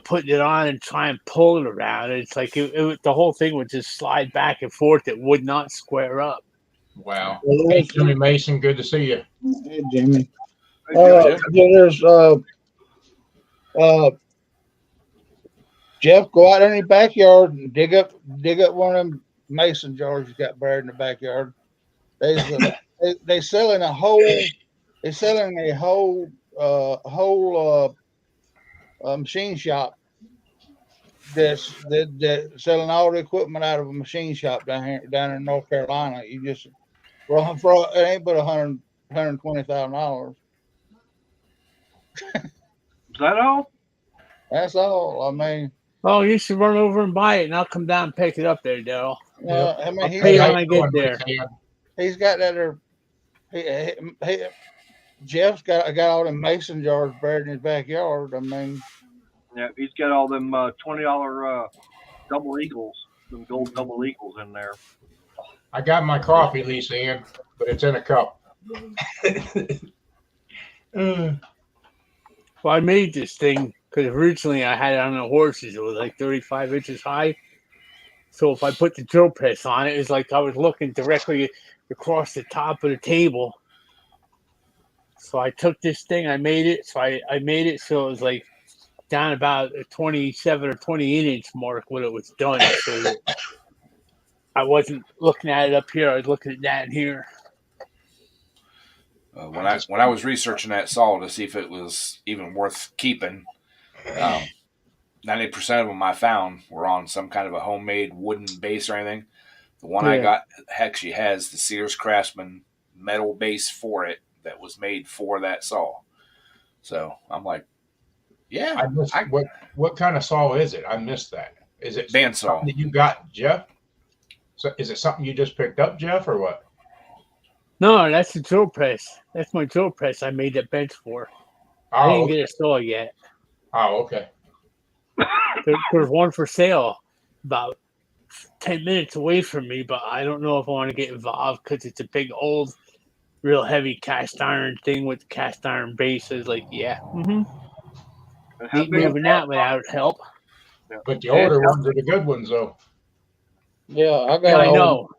putting it on and try and pull it around. It's like the whole thing would just slide back and forth. It would not square up. Wow. Hey, Jimmy Mason, good to see you. Hey, Jimmy. Jim. There's Jeff, go out in your backyard and dig up one of them mason jars you got buried in the backyard. They selling a whole machine shop that's selling all the equipment out of a machine shop down in North Carolina. You just for it ain't but $120,000. Is that all? That's all. I mean, Oh, you should run over and buy it, and I'll come down and pick it up there, Daryl. I mean, I'll pay you when I get there. he's got that there. Jeff's got all them mason jars buried in his backyard. I mean, Yeah, he's got all them $20 double eagles, them gold double eagles in there. I got my coffee, Lisa Ann, but it's in a cup. Well, I made this thing because originally I had it on the horses. It was like 35 inches high. So if I put the drill press on it, it's like I was looking directly across the top of the table. So I took this thing, I made it. So I made it so it was like down about a 27 or 28 inch mark when it was done. So I wasn't looking at it up here. I was looking at that here. When I was researching that saw to see if it was even worth keeping, 90% of them I found were on some kind of a homemade wooden base or anything. The one I got actually has the Sears Craftsman metal base for it that was made for that saw. So I'm like, yeah. What kind of saw is it? I missed that. Is it bandsaw that you got, Jeff? So is it something you just picked up, Jeff, or what? No, that's the drill press. That's my drill press I made that bench for. I didn't get a saw yet. Oh, okay. There's one for sale about 10 minutes away from me, but I don't know if I want to get involved because it's a big, old, real heavy cast iron thing with cast iron base. It's like, yeah. Ain't moving that without help. But the older ones are the good ones, though. yeah, I know.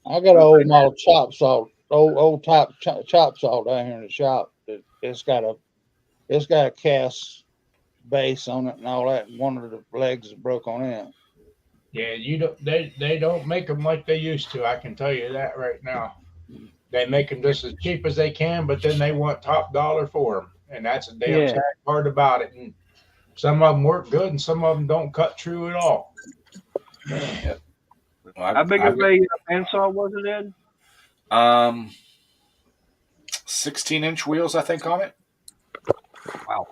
I got an old model chop saw, old type chop saw down here in the shop. It's got a cast base on it and all that. And one of the legs is broke on it. Yeah, they don't make them like they used to. I can tell you that right now. They make them just as cheap as they can, but then they want top dollar for them, and that's a damn sad part about it. And some of them work good, and some of them don't cut true at all. Yep. Well, How big of a bandsaw was it, Ed? 16-inch wheels, I think, on it. Wow.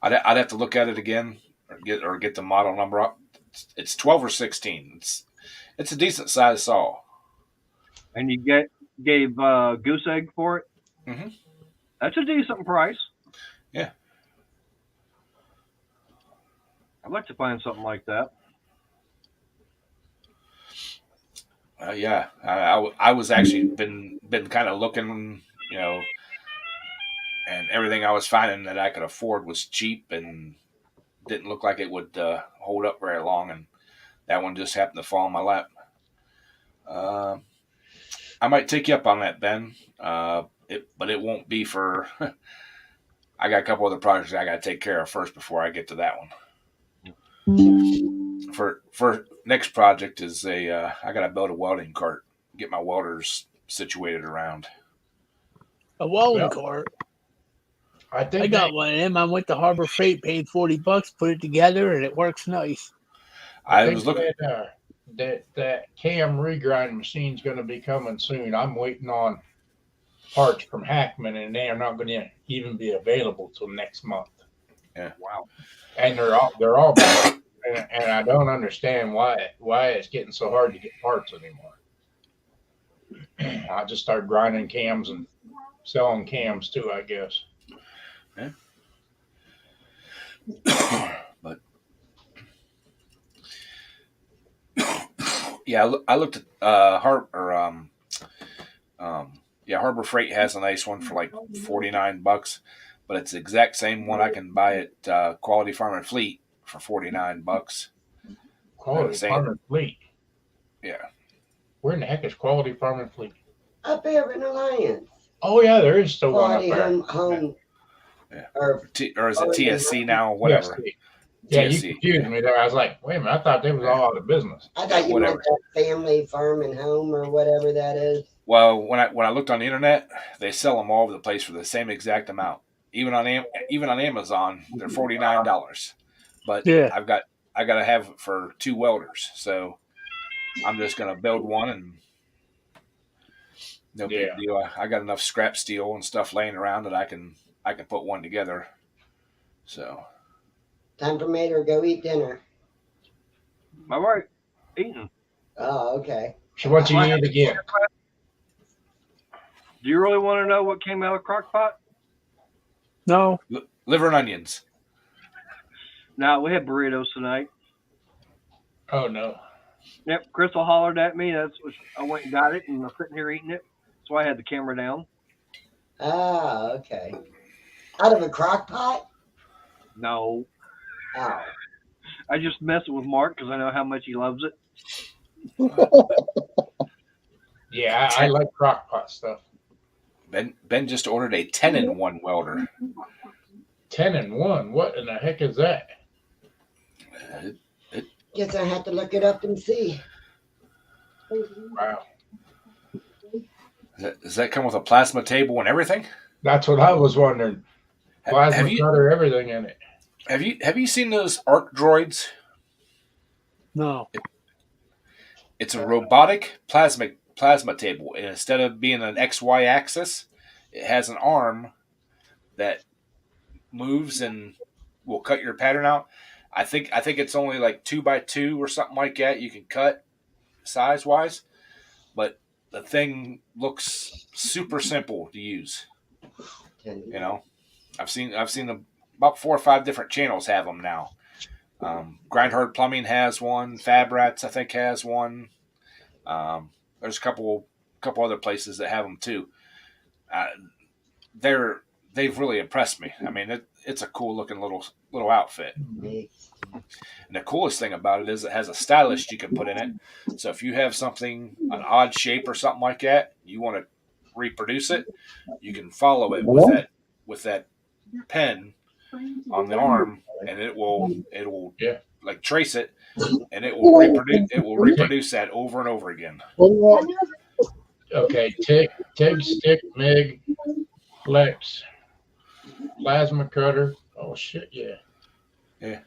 I'd have to look at it again or get the model number up. It's 12 or 16. It's a decent size saw. And you gave goose egg for it? Mm-hmm. That's a decent price. Yeah. I'd like to find something like that. Yeah, I was actually been kind of looking, and everything I was finding that I could afford was cheap and didn't look like it would hold up very long, and that one just happened to fall in my lap. I might take you up on that, Ben, but it won't be for. I got a couple other projects I got to take care of first before I get to that one. For next project is I got to build a welding cart, get my welders situated around. A welding cart. I got one of them. I went to Harbor Freight, paid $40, put it together, and it works nice. I was looking that cam regrind machine's going to be coming soon. I'm waiting on parts from Hackman, and they are not going to even be available till next month. Yeah. Wow. And they're all and I don't understand why it's getting so hard to get parts anymore. I just start grinding cams and selling cams too, I guess. But yeah, I looked at Harbor Freight has a nice one for like $49, but it's the exact same one I can buy at Quality Farm and Fleet for $49. Quality Same. Farm and Fleet. Yeah, Where in the heck is Quality Farm and Fleet? Up here in Alliance. Oh yeah, there is still one up Quality there. home. Yeah. Or or is it Oh, yeah. TSC now? Whatever. TSC. Yeah, you TSC. confused me there. I was like, wait a minute, I thought they was all out of business. I thought you Whatever. meant that family farm and home or whatever that is. Well, when I looked on the internet, they sell them all over the place for the same exact amount. Even on Amazon, they're $49. But Yeah. I got to have it for 2 welders, so I'm just gonna build one and no big Yeah. deal. I got enough scrap steel and stuff laying around that I can put one together. So Time for me to go eat dinner. All right, eating. Oh, okay. So what you eat again? Do you really want to know what came out of crock pot? No. liver and onions. No, we had burritos tonight. Oh no. Yep, Crystal hollered at me. That's what I went and got it, and I'm sitting here eating it. So I had the camera down. Ah, okay. Out of a crock pot? No, Oh. I just mess it with Mark because I know how much he loves it. Yeah, I like crock pot stuff. Ben just ordered a 10-in-1 welder. 10-in-1. What in the heck is that? Guess I have to look it up and see. Wow. Does that come with a plasma table and everything? That's what I was wondering. Plasma Have you cutter, everything in it. have you seen those ARC droids? No. It's a robotic plasma table, and instead of being an XY axis, it has an arm that moves and will cut your pattern out. I think it's only like 2x2 or something like that. You can cut size wise, but the thing looks super simple to use. You know, I've seen about 4 or 5 different channels have them now. Grindhard Plumbing has one. Fab Rats I think has one. There's a couple other places that have them too. They've really impressed me. I mean, it's a cool looking little outfit. And the coolest thing about it is it has a stylus you can put in it. So if you have something, an odd shape or something like that, you want to reproduce it, you can follow it with that pen on the arm, and it will like trace it, and it will reproduce that over and over again. Okay, TIG, stick, MIG, flex, plasma cutter. Oh shit, yeah. Yeah.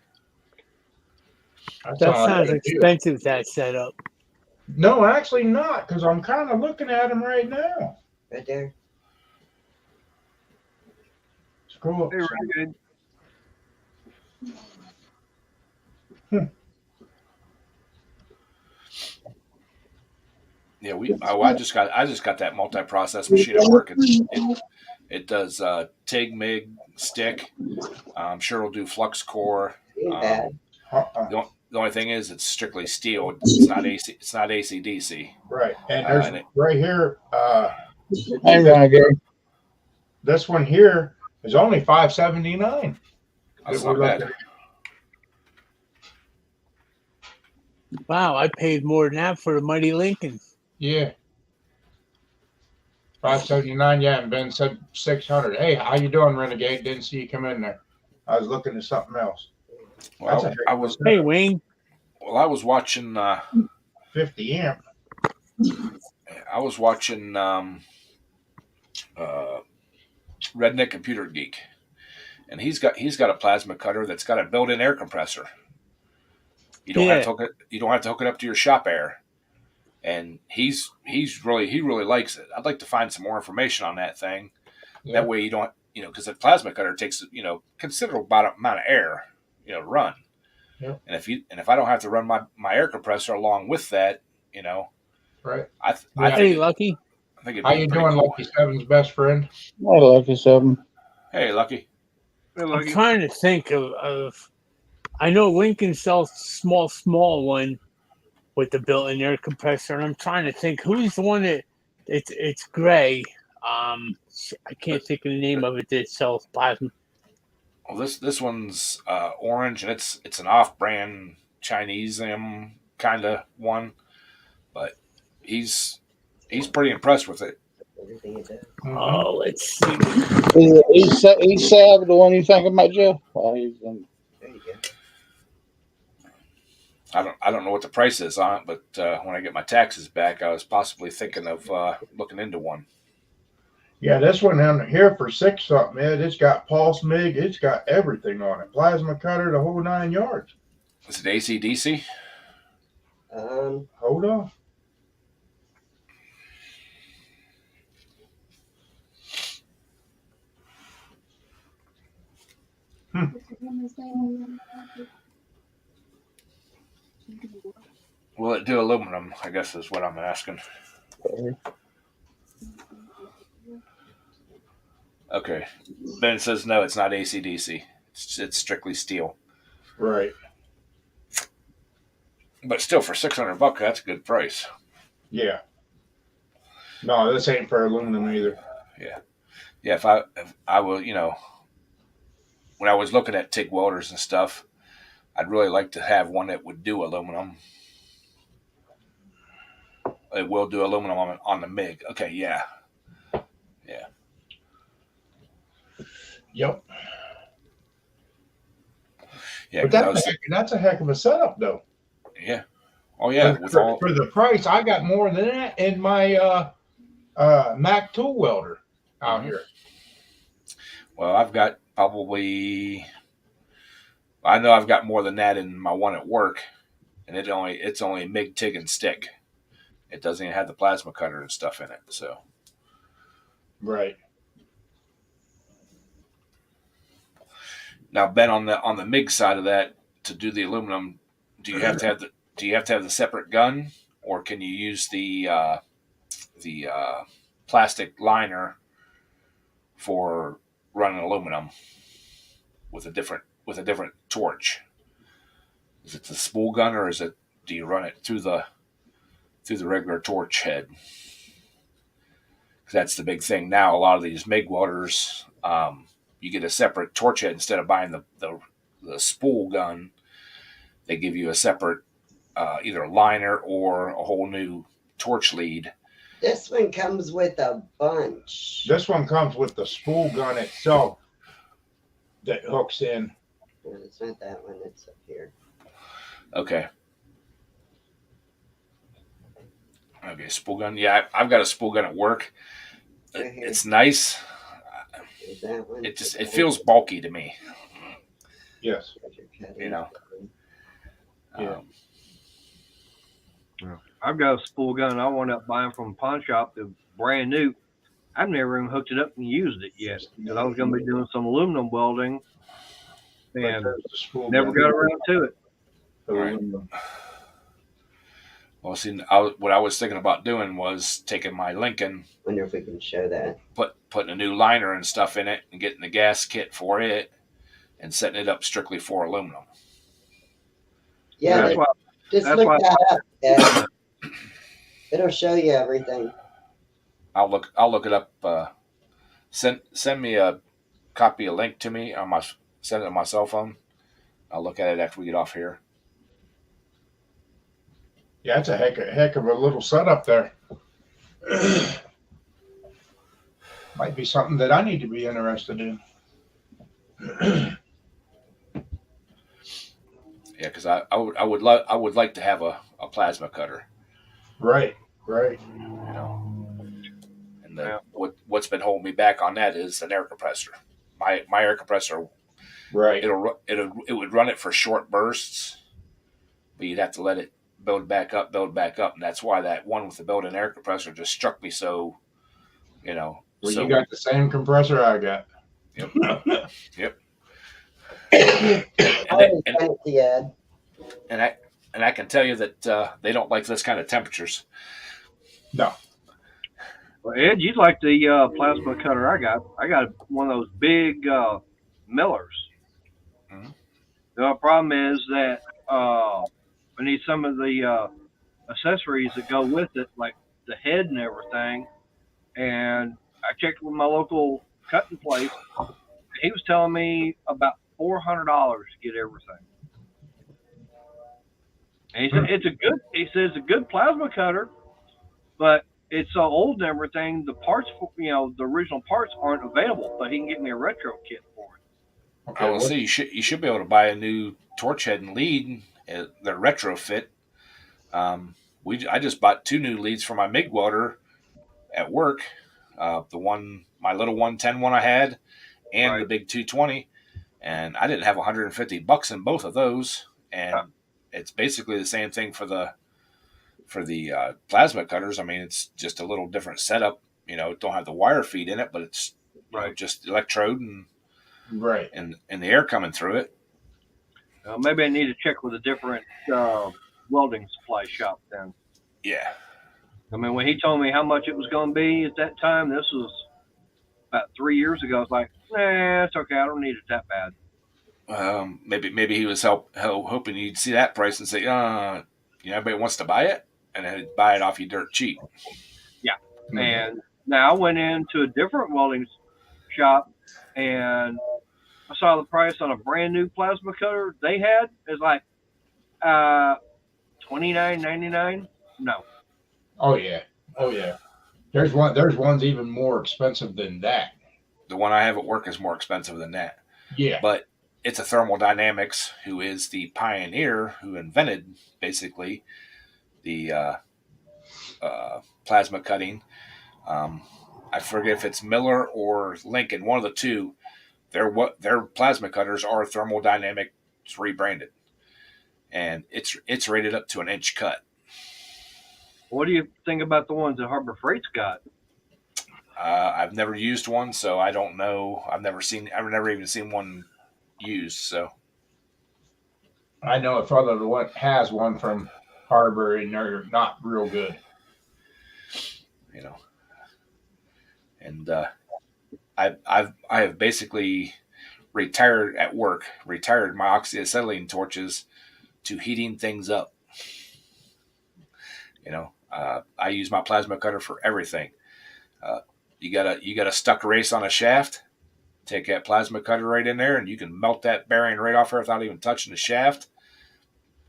That's That all I sounds gotta do. expensive, that setup. No, actually not, because I'm kind of looking at them right now. Right there. Screw up. They were good. Yeah, I just got that multi-process machine at work. It does TIG, MIG, stick. I'm sure it'll do flux core. Ain't bad. The only thing is, it's strictly steel. It's not AC. It's not AC/DC. Right, and there's right here. Hang on, Gary. This one here is only $579. That's not bad. Wow, I paid more than that for the Mighty Lincoln. Yeah. $579. Yeah, and Ben said 600. Hey, how you doing, Renegade? Didn't see you come in there. I was looking at something else. Well, I was Hey, Wayne. watching. 50 amp. I was watching Redneck Computer Geek, and he's got a plasma cutter that's got a built-in air compressor. You don't have to hook it. You don't have to hook it up to your shop air, and he really likes it. I'd like to find some more information on that thing. Yeah. That way you don't because the plasma cutter takes considerable amount of air to run. Yep. And if I don't have to run my air compressor along with that, you know, Right. I Yeah. Hey, think Lucky. it'd How be you pretty doing, cool. Lucky Seven's best friend? I like it something. Hey, Lucky. Hey, I'm Lucky. trying to think of. I know Lincoln sells small one with the built-in air compressor, and I'm trying to think who's the one that it's gray. I can't think of the name of it that sells plasma. Well, this one's orange, and it's an off-brand Chinese kind of one, but he's pretty impressed with it. Everything it does. Mhm. Oh, let's see. East Sab, the one you think about, Jeff? Oh, he's in. There you go. I don't know what the price is on it, but when I get my taxes back, I was possibly thinking of looking into one. Yeah, this one in here for $6 something, Ed. It's got pulse mig. It's got everything on it. Plasma cutter, the whole 9 yards. Is it AC/DC? Hold on. Will it do aluminum? I guess is what I'm asking. Okay. Then it says no, it's not AC/DC. It's strictly steel. Right. But still, for $600, that's a good price. Yeah. No, this ain't for aluminum either. Yeah. If I will, you know, when I was looking at TIG welders and stuff, I'd really like to have one that would do aluminum. It will do aluminum on the MIG. Okay, yeah. Yep. Yeah, But 'cause I was, that's a heck of a setup, though. yeah. Oh yeah, For the price, I got more than that in my Mac tool welder out Mhm. here. Well, I've got probably. I know I've got more than that in my one at work, and it's only MIG, TIG, and stick. It doesn't even have the plasma cutter and stuff in it. So Right. now, Ben, on the MIG side of that, to do the aluminum, do you have to have the separate gun, or can you use the plastic liner for running aluminum with a different torch? Is it the spool gun, or do you run it through the regular torch head? Because that's the big thing now. A lot of these MIG welders, you get a separate torch head instead of buying the spool gun. They give you a separate either liner or a whole new torch lead. This one comes with a bunch. This one comes with the spool gun itself that hooks in. No, it's not that one. It's up here. Okay. Okay, spool gun. Yeah, I've got a spool gun at work. Right here. It's nice. There's that one. It feels bulky to me. Yes. You know. Yeah. I've got a spool gun I wound up buying from a pawn shop that's brand new. I've never even hooked it up and used it yet because I was going to be doing some aluminum welding and There's the spool never gun. got around to it. Aluminum. Well, see, what I was thinking about doing was taking my Lincoln, Wonder if we can show that. putting a new liner and stuff in it, and getting the gas kit for it, and setting it up strictly for aluminum. Yeah, That's why just that's look why- that up, Ed. It'll show you everything. I'll look it up. Send me a copy, a link to me on send it on my cell phone. I'll look at it after we get off here. Yeah, it's a heck of a little setup there. Might be something that I need to be interested in. Yeah, because I would like to have a plasma cutter. Right. You know, and what's been holding me back on that is an air compressor. My air compressor, Right. it would run it for short bursts, but you'd have to let it build back up, and that's why that one with the built-in air compressor just struck me so. You know, Well, so you got the same compressor I got. Yep. I already sent it to you, Ed. and I can tell you that they don't like this kind of temperatures. No. Well, Ed, you'd like the plasma cutter I got. I got one of those big millers. Mhm. The problem is that I need some of the accessories that go with it, like the head and everything. And I checked with my local cutting place. He was telling me about $400 to get everything. And he said it's a good. He says it's a good plasma cutter, but it's so old and everything. The parts, the original parts aren't available. But he can get me a retro kit for it. Okay. I will say you should be able to buy a new torch head and lead. They're retrofit. I just bought 2 new leads for my MIG welder at work. My little 110 one I had, and Right. the big 220, and I didn't have $150 in both of those. And it's basically the same thing for the plasma cutters. I mean, it's just a little different setup. It don't have the wire feed in it, but it's Right. just electrode Right. and the air coming through it. Maybe I need to check with a different welding supply shop then. Yeah. I mean, when he told me how much it was going to be at that time, this was about 3 years ago. I was like, nah, it's okay. I don't need it that bad. Maybe he was hoping you'd see that price and say, everybody wants to buy it, and then he'd buy it off you dirt cheap. Mhm. And now I went into a different welding shop and I saw the price on a brand new plasma cutter they had. It's like $29.99. No. Oh yeah. Oh yeah. There's ones even more expensive than that. The one I have at work is more expensive than that. Yeah. But it's a Thermodynamics, who is the pioneer who invented basically the plasma cutting. I forget if it's Miller or Lincoln, one of the two. Their plasma cutters are Thermodynamics rebranded, and it's rated up to an inch cut. What do you think about the ones that Harbor Freight's got? I've never used one, so I don't know. I've never even seen one used. So I know a fellow that has one from Harbor, and they're not real good. And I have basically retired my oxyacetylene torches to heating things up. I use my plasma cutter for everything. You got a stuck race on a shaft. Take that plasma cutter right in there, and you can melt that bearing right off there without even touching the shaft.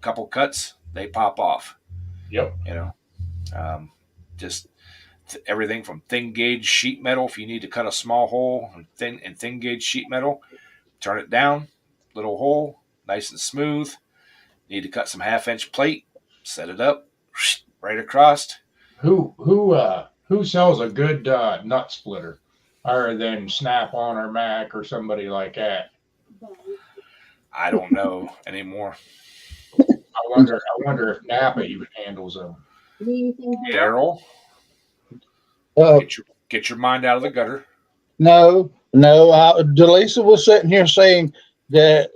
Couple cuts, they pop off. Yep. Just everything from thin gauge sheet metal. If you need to cut a small hole in thin gauge sheet metal, turn it down, little hole, nice and smooth. Need to cut some 1/2-inch plate, set it up, right across. Who sells a good nut splitter, other than Snap-on or Mac or somebody like that? I don't know anymore. I wonder if Napa even handles them. Daryl, Uh, get your mind out of the gutter. no. Delisa was sitting here saying that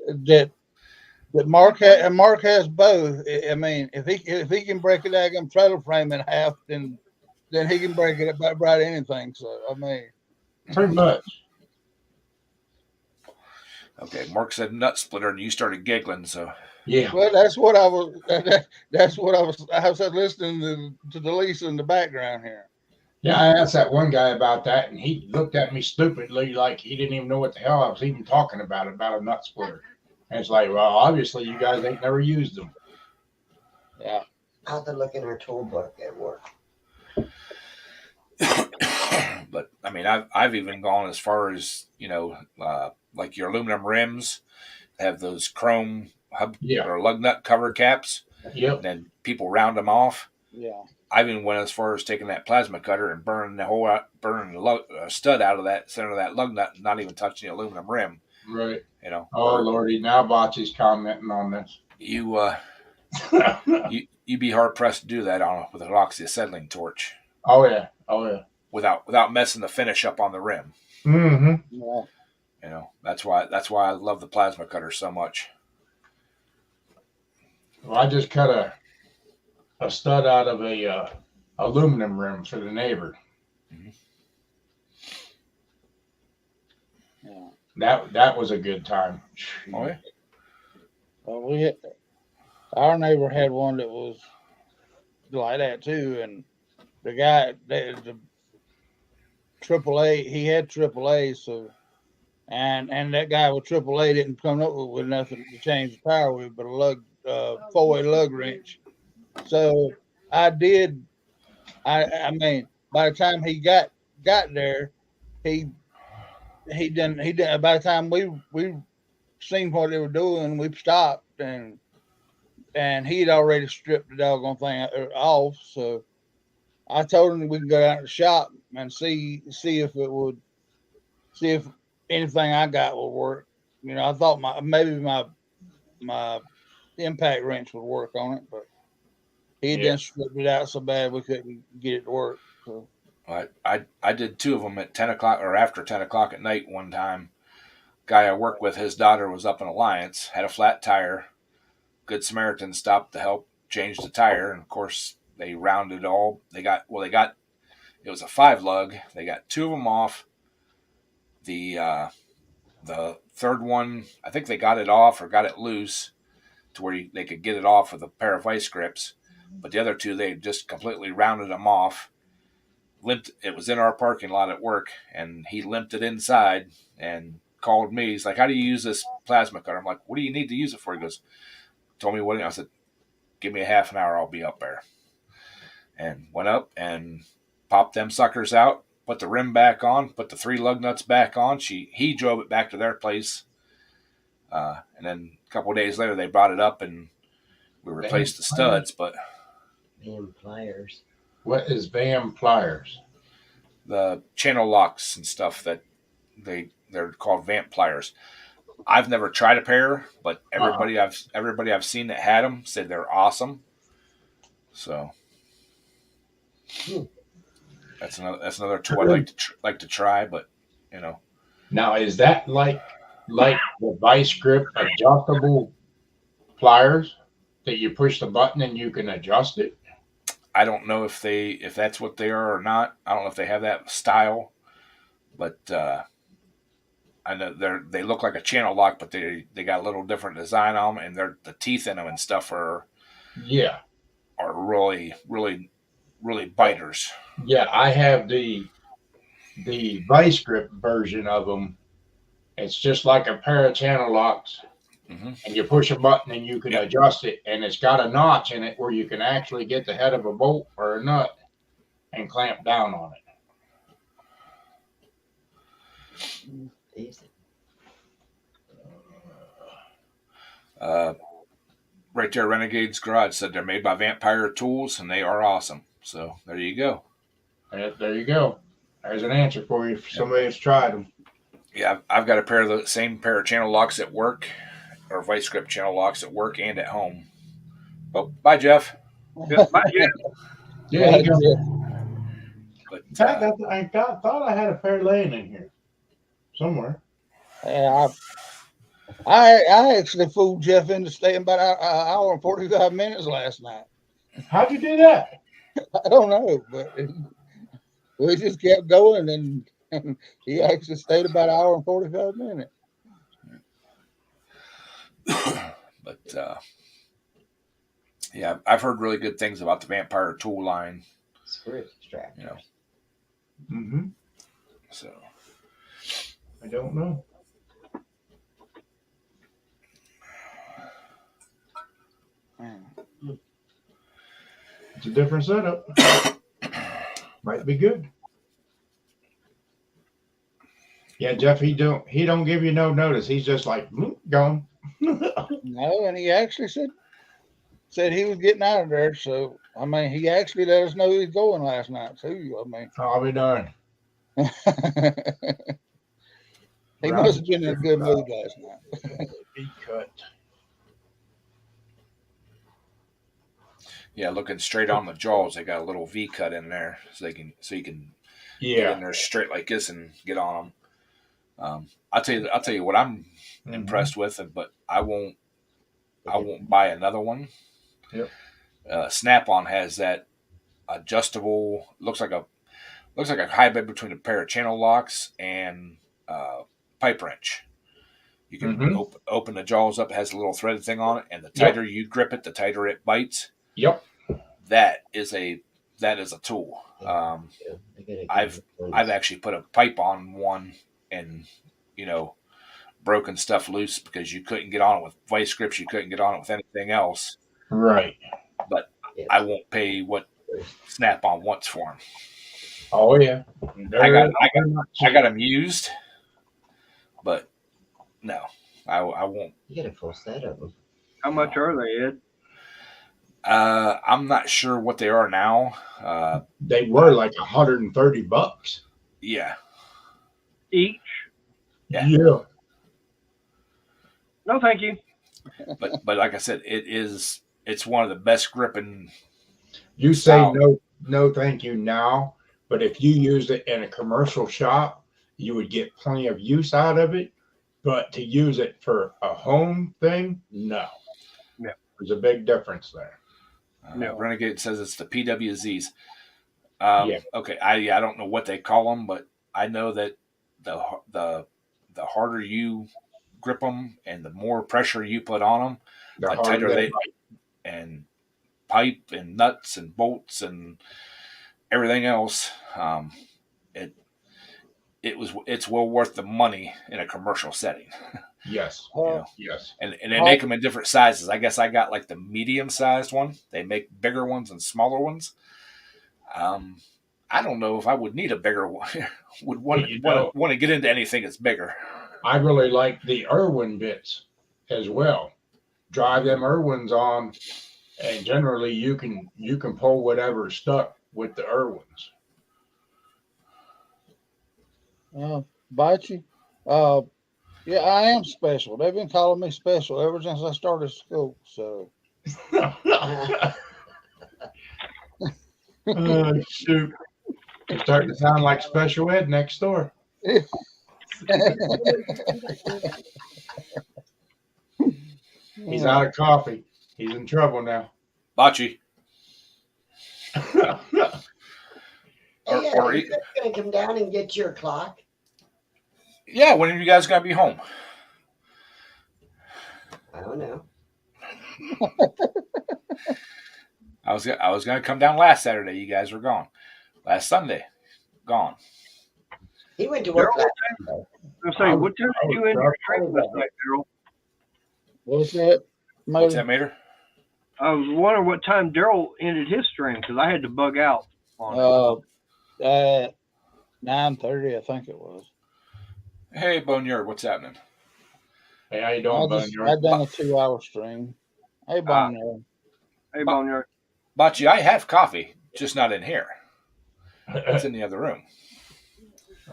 Mark has both. I mean, if he can break a daggum trailer frame in half, then he can break it about right anything. So I mean, Pretty much. Okay, Mark said nut splitter, and you started giggling. So Yeah. well, that's what I was. That's what I was listening to Delisa in the background here. Yeah, I asked that one guy about that, and he looked at me stupidly, like he didn't even know what the hell I was even talking about a nut splitter. And it's like, well, obviously you guys ain't never used them. Yeah. I'll have to look in our toolbook at work. but I mean, I've even gone as far as like your aluminum rims have those chrome hub Yeah. or lug nut cover caps. Yep. And then people round them off. Yeah. I even went as far as taking that plasma cutter and burning the stud out of that center of that lug nut, and not even touching the aluminum rim. Right. Or Lordy, now Bocce's commenting on this. you'd be hard pressed to do that with an oxyacetylene torch. Oh yeah. Without messing the finish up on the rim. Mm-hmm. Yeah. That's why I love the plasma cutter so much. Well, I just cut a stud out of a aluminum rim for the neighbor. Yeah. That was a good time. Oh yeah. Well, our neighbor had one that was like that too, and the guy, the AAA, he had AAA, so and that guy with AAA didn't come up with nothing to change the power with, but a lug, 4-way lug wrench. So I did. I mean, by the time he got there, he didn't. By the time we seen what they were doing, we stopped and he'd already stripped the doggone thing off. So I told him we could go down to the shop and see if it would see if anything I got would work. You know, I thought maybe my impact wrench would work on it, but he didn't strip it out so bad we couldn't get it to work. So I did 2 of them at 10 o'clock or after 10 o'clock at night one time. Guy I worked with, his daughter was up in Alliance, had a flat tire. Good Samaritan stopped to help change the tire, and of course they rounded all. They got it was a 5 lug. They got 2 of them off. The third one, I think they got it off or got it loose to where they could get it off with a pair of vice grips. But the other 2, they just completely rounded them off. Limped. It was in our parking lot at work, and he limped it inside and called me. He's like, "How do you use this plasma cutter?" I'm like, "What do you need to use it for?" He goes, told me what. I said, "Give me a half an hour, I'll be up there." And went up and popped them suckers out, put the rim back on, put the 3 lug nuts back on. He drove it back to their place, and then a couple of days later they brought it up and we replaced the studs. But Van pliers. What is Van pliers? the channel locks and stuff that they're called vamp pliers. I've never tried a pair, but everybody I've seen that had them said they're awesome. So that's another tool I'd like to try, but you know. Now, is that like the vice grip adjustable pliers that you push the button and you can adjust it? I don't know if that's what they are or not. I don't know if they have that style, but I know they look like a channel lock, but they got a little different design on them, and the teeth in them and stuff are really really really biters. Yeah, I have the vice grip version of them. It's just like a pair of channel locks, and you push a button and you can adjust it, and it's got a notch in it where you can actually get the head of a bolt or a nut and clamp down on it. Right there, Renegade's Garage said they're made by Vampire Tools, and they are awesome. So there you go. There you go. There's an answer for you for somebody that's tried them. Yeah, I've got a pair of the same pair of channel locks at work, or vice grip channel locks at work and at home. Oh, bye, Jeff. Yeah, bye, Jeff. Yeah, you go. But In fact, I thought I had a pair laying in here somewhere. Yeah, I actually fooled Jeff into staying about an hour and 45 minutes last night. How'd you do that? I don't know, but we just kept going, and he actually stayed about an hour and 45 minutes. But yeah, I've heard really good things about the Vampire Tool line. Screw extractors. You know. Mm-hmm. So I don't know. It's a different setup. Might be good. Yeah, Jeff, he don't give you no notice. He's just like gone. No, and he actually said he was getting out of there. So I mean, he actually let us know he was going last night too. I mean, I'll be darned. he must have been in a good mood last night. He cut. yeah, looking straight on the jaws, they got a little V cut in there, so you can get in there straight like this and get on them. I'll tell you what I'm impressed with, but I won't buy another one Yep. Snap-on has that adjustable. Looks like a hybrid between a pair of channel locks and pipe wrench. You can Mhm. open the jaws up. It has a little threaded thing on it, and the tighter you grip it, the tighter it bites. Yep. That is a tool. I've actually put a pipe on one and broken stuff loose because you couldn't get on it with vice grips. You couldn't get on it with anything else. Right. But I won't pay what Snap-on wants for them. Oh yeah. I got them used, but no, I won't. You get a full set of them. How much are they, Ed? I'm not sure what they are now. They were like $130. Yeah. Each? Yeah. Yeah. No, thank you. But like I said, it's one of the best gripping. You say style. no, thank you now, but if you used it in a commercial shop, you would get plenty of use out of it. But to use it for a home thing, no. Yeah. There's a big difference there. No. Renegade says it's the PWZs. Yeah. Okay, I don't know what they call them, but I know that the harder you grip them and the more pressure you put on them, The the harder tighter they they bite. and pipe and nuts and bolts and everything else. It's well worth the money in a commercial setting. Yes. Uh, Yes. And they make them in different sizes. I guess I got like the medium sized one. They make bigger ones and smaller ones. I don't know if I would need a bigger one. would want to get into anything that's bigger. I really like the Irwin bits as well. Drive them Irwins on, and generally you can pull whatever's stuck with the Irwins. Bocce, yeah, I am special. They've been calling me special ever since I started school. So Shoot. You're starting to sound like special ed next door. He's out of coffee. He's in trouble now. Bocce. Hey, Or you guys gonna come down and get your clock? Yeah, when are you guys gonna be home? I don't know. I was gonna come down last Saturday. You guys were gone. Last Sunday, gone. He went to work last I was gonna say, what time did you end your stream last night, Daryl? what's that? What's that, Mater? I was wondering what time Daryl ended his stream because I had to bug out on it. At 9:30, I think it was. Hey, Boneyard, what's happening? Hey, how you doing, I Boneyard? done a 2-hour stream. Hey, Boneyard. Hey, Boneyard. Bocce, I have coffee, just not in here. It's in the other room.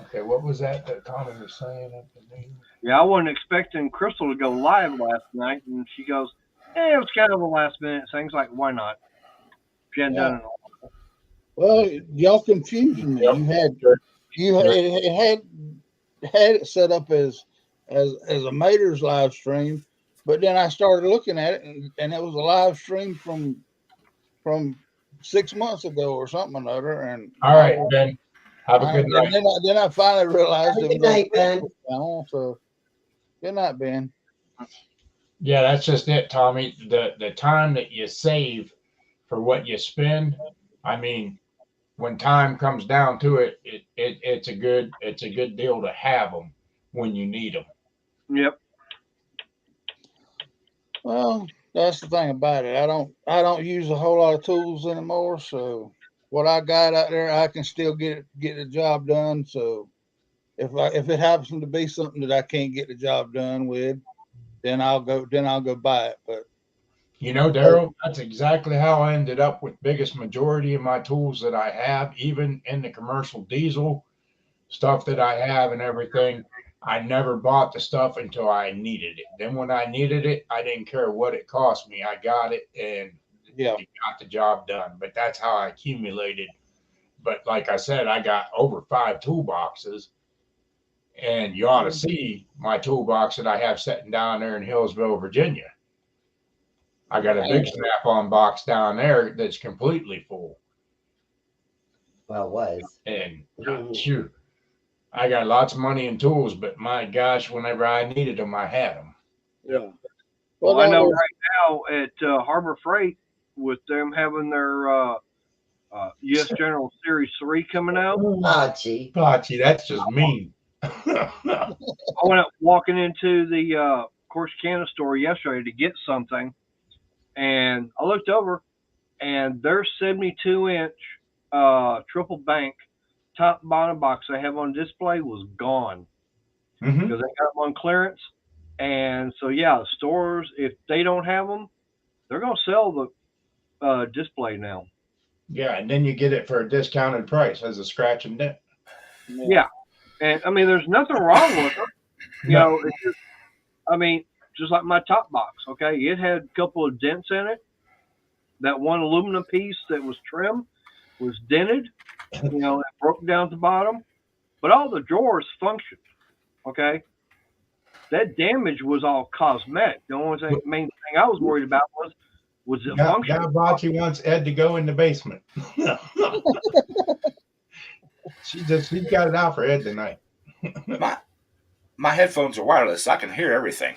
Okay, what was that Tommy was saying at the meeting? Yeah, I wasn't expecting Crystal to go live last night, and she goes, it was kind of a last minute thing. It's like, why not? She hadn't done it all. Well, y'all confusing me. It had it set up as a Mater's live stream, but then I started looking at it, and it was a live stream from 6 months ago or something or another. And All right, Ben. Have a good night. Then I finally realized it Good was night, Ben. So good night, Ben. Yeah, that's just it, Tommy. The time that you save for what you spend, I mean, when time comes down to it, it's a good deal to have them when you need them. Yep. Well, that's the thing about it. I don't use a whole lot of tools anymore, so what I got out there, I can still get the job done. So if it happens to be something that I can't get the job done with, then I'll go buy it. But You know, Daryl, that's exactly how I ended up with biggest majority of my tools that I have, even in the commercial diesel stuff that I have and everything. I never bought the stuff until I needed it. Then when I needed it, I didn't care what it cost me. I got it and got the job done. But that's how I accumulated. But like I said, I got over 5 toolboxes. And you ought to see my toolbox that I have sitting down there in Hillsville, Virginia. I got a big Snap-on box down there that's completely full. Well, it was. And shoot, I got lots of money and tools, but my gosh, whenever I needed them, I had them. Yeah. Well, I that know was- right now at Harbor Freight, with them having their U.S. General Series 3 coming out, Bocce. Gotcha, that's just mean. I went up walking into the Corsicana store yesterday to get something, and I looked over, and their 72-inch triple bank top and bottom box they have on display was gone Mhm. because they got them on clearance. And so, yeah, the stores, if they don't have them, they're going to sell the display now. Yeah, and then you get it for a discounted price as a scratch and dent. Yeah. And I mean, there's nothing wrong with it. You know, it's just, I mean, just like my top box, okay? It had a couple of dents in it. That one aluminum piece that was trim was dented. You know, it broke down at the bottom. But all the drawers functioned, okay? That damage was all cosmetic. The only thing, main thing I was worried about was it Guy functional. Bocce wants Ed to go in the basement. She's got it out for Ed tonight. My headphones are wireless, so I can hear everything.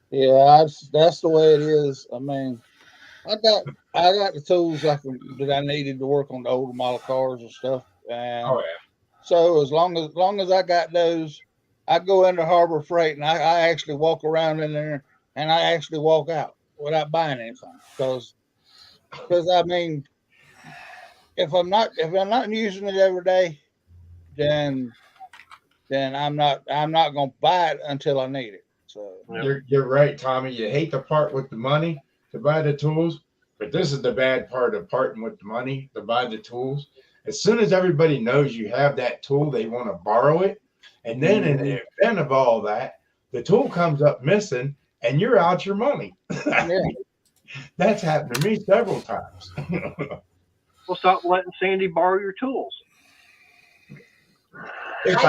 Yeah, that's the way it is. I mean, I got the tools that I needed to work on the older model cars and stuff. And Oh yeah. so as long as I got those, I go into Harbor Freight and I actually walk around in there and I actually walk out without buying anything because I mean, if I'm not using it every day, then I'm not gonna buy it until I need it. So You're right, Tommy. You hate to part with the money to buy the tools, but this is the bad part of parting with the money to buy the tools. As soon as everybody knows you have that tool, they want to borrow it. And then in the event of all that, the tool comes up missing and you're out your money. yeah. That's happened to me several times. Well, stop letting Sandy borrow your tools. If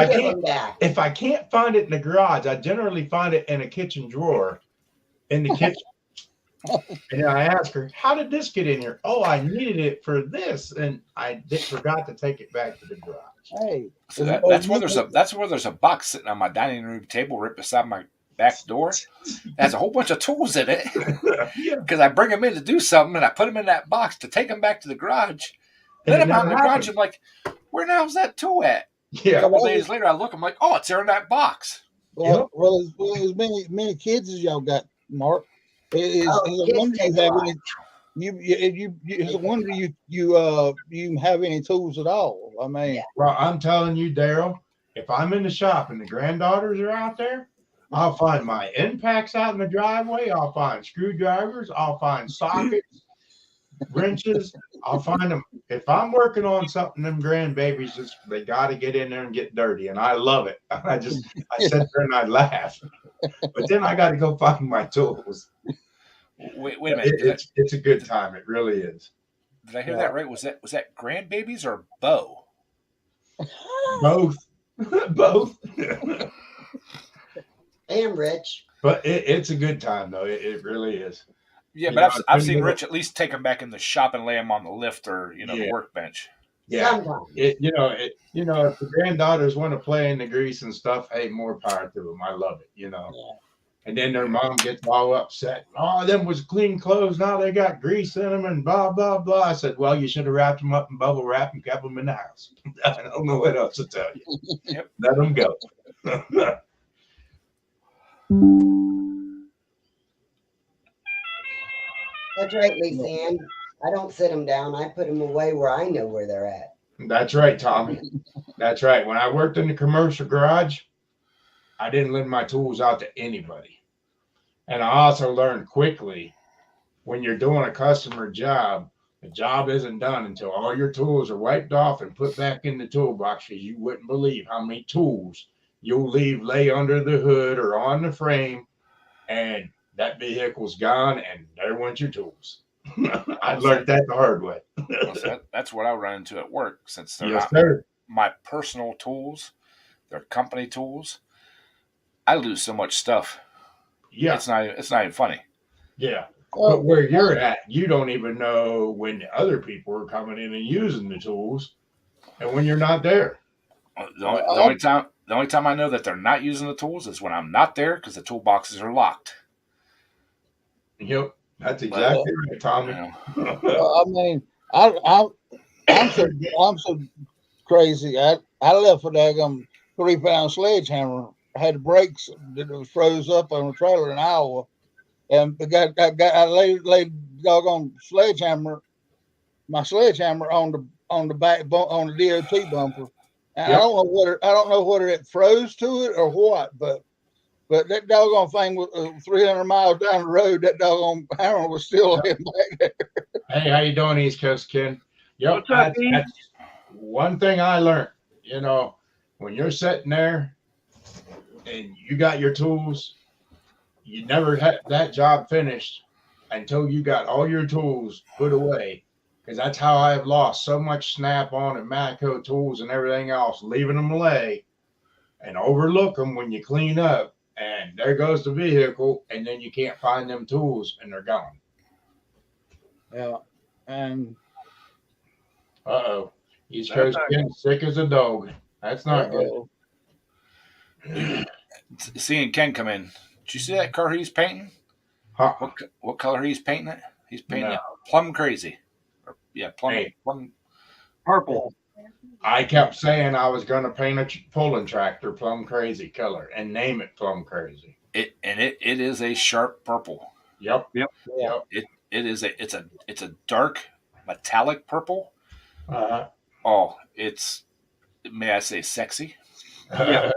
I can't find it in the garage, I generally find it in a kitchen drawer in the kitchen. And I ask her, how did this get in here? Oh, I needed it for this. And I forgot to take it back to the garage. Hey, So that's where there's a box sitting on my dining room table right beside my back door. It has a whole bunch of tools in it because I bring them in to do something and I put them in that box to take them back to the garage. And then I'm out in the garage. I'm like, where the hell's that tool at? Yeah. A couple days later, I look. I'm like, oh, it's there in that box. well, as many kids as y'all got, Mark. It's a wonder kids you have take any. It's a wonder you have any tools at all. I mean, Well, I'm telling you, Daryl, if I'm in the shop and the granddaughters are out there, I'll find my end packs out in the driveway. I'll find screwdrivers. I'll find sockets, wrenches. I'll find them. If I'm working on something, them grandbabies they got to get in there and get dirty, and I love it. I sit there and I laugh, but then I got to go find my tools. Wait a minute. It's a good time. It really is. Did I hear that right? Was that grandbabies or Bo? Both, both. Damn, Rich. But it's a good time though. It really is. Yeah, You but know, I've seen Rich at least take them back in the shop and lay them on the lift or the Yeah. workbench. Yeah. Sometimes. If the granddaughters want to play in the grease and stuff, hey, more power to them. I love it. Yeah. And then their mom gets all upset. Oh, them was clean clothes. Now they got grease in them and blah blah blah. I said, well, you should have wrapped them up in bubble wrap and kept them in the house. I don't know what else to tell you. Yep. Let them go. That's right, Lisa Ann. I don't sit them down. I put them away where I know where they're at. That's right, Tommy. That's right. When I worked in the commercial garage, I didn't lend my tools out to anybody. And I also learned quickly when you're doing a customer job, the job isn't done until all your tools are wiped off and put back in the toolbox, because you wouldn't believe how many tools you'll leave lay under the hood or on the frame, and that vehicle's gone and there went your tools. I learned that the hard way. So that's what I run into at work, since they're Yes, not sir. my personal tools, they're company tools. I lose so much stuff. Yeah, It's not even funny. yeah. Oh, But where you're at, you don't even know when the other people are coming in and using the tools, and when you're not there. The only time I know that they're not using the tools is when I'm not there because the toolboxes are locked. Yep, that's exactly right, You Tommy. know, I mean, I'm so crazy. I left a daggum 3-pound sledgehammer. I had the brakes that was froze up on the trailer in Iowa, and I laid doggone my sledgehammer on the back on the DOT bumper. And Yep. I don't know whether it froze to it or what, but that doggone thing was 300 miles down the road. That doggone hammer was still in back there. Hey, how you doing, East Coast kid? Yep, What's up, E? that's one thing I learned. You know, when you're sitting there and you got your tools, you never had that job finished until you got all your tools put away. Because that's how I have lost so much Snap-on and Matco tools and everything else, leaving them lay and overlook them when you clean up. And there goes the vehicle, and then you can't find them tools, and they're gone. Yeah, and Uh-oh. East That's Coast not getting sick as a dog. That's not good. seeing Ken come in. Did you see that car he's painting? Huh. What color he's painting it? He's painting No. it plum crazy. Yeah, plum. Hey. Plum. Purple. I kept saying I was going to paint a pulling tractor plum crazy color and name it plum crazy. It is a sharp purple. Yep. yeah. It's a dark metallic purple. Uh, It's, may I say, sexy. Yeah.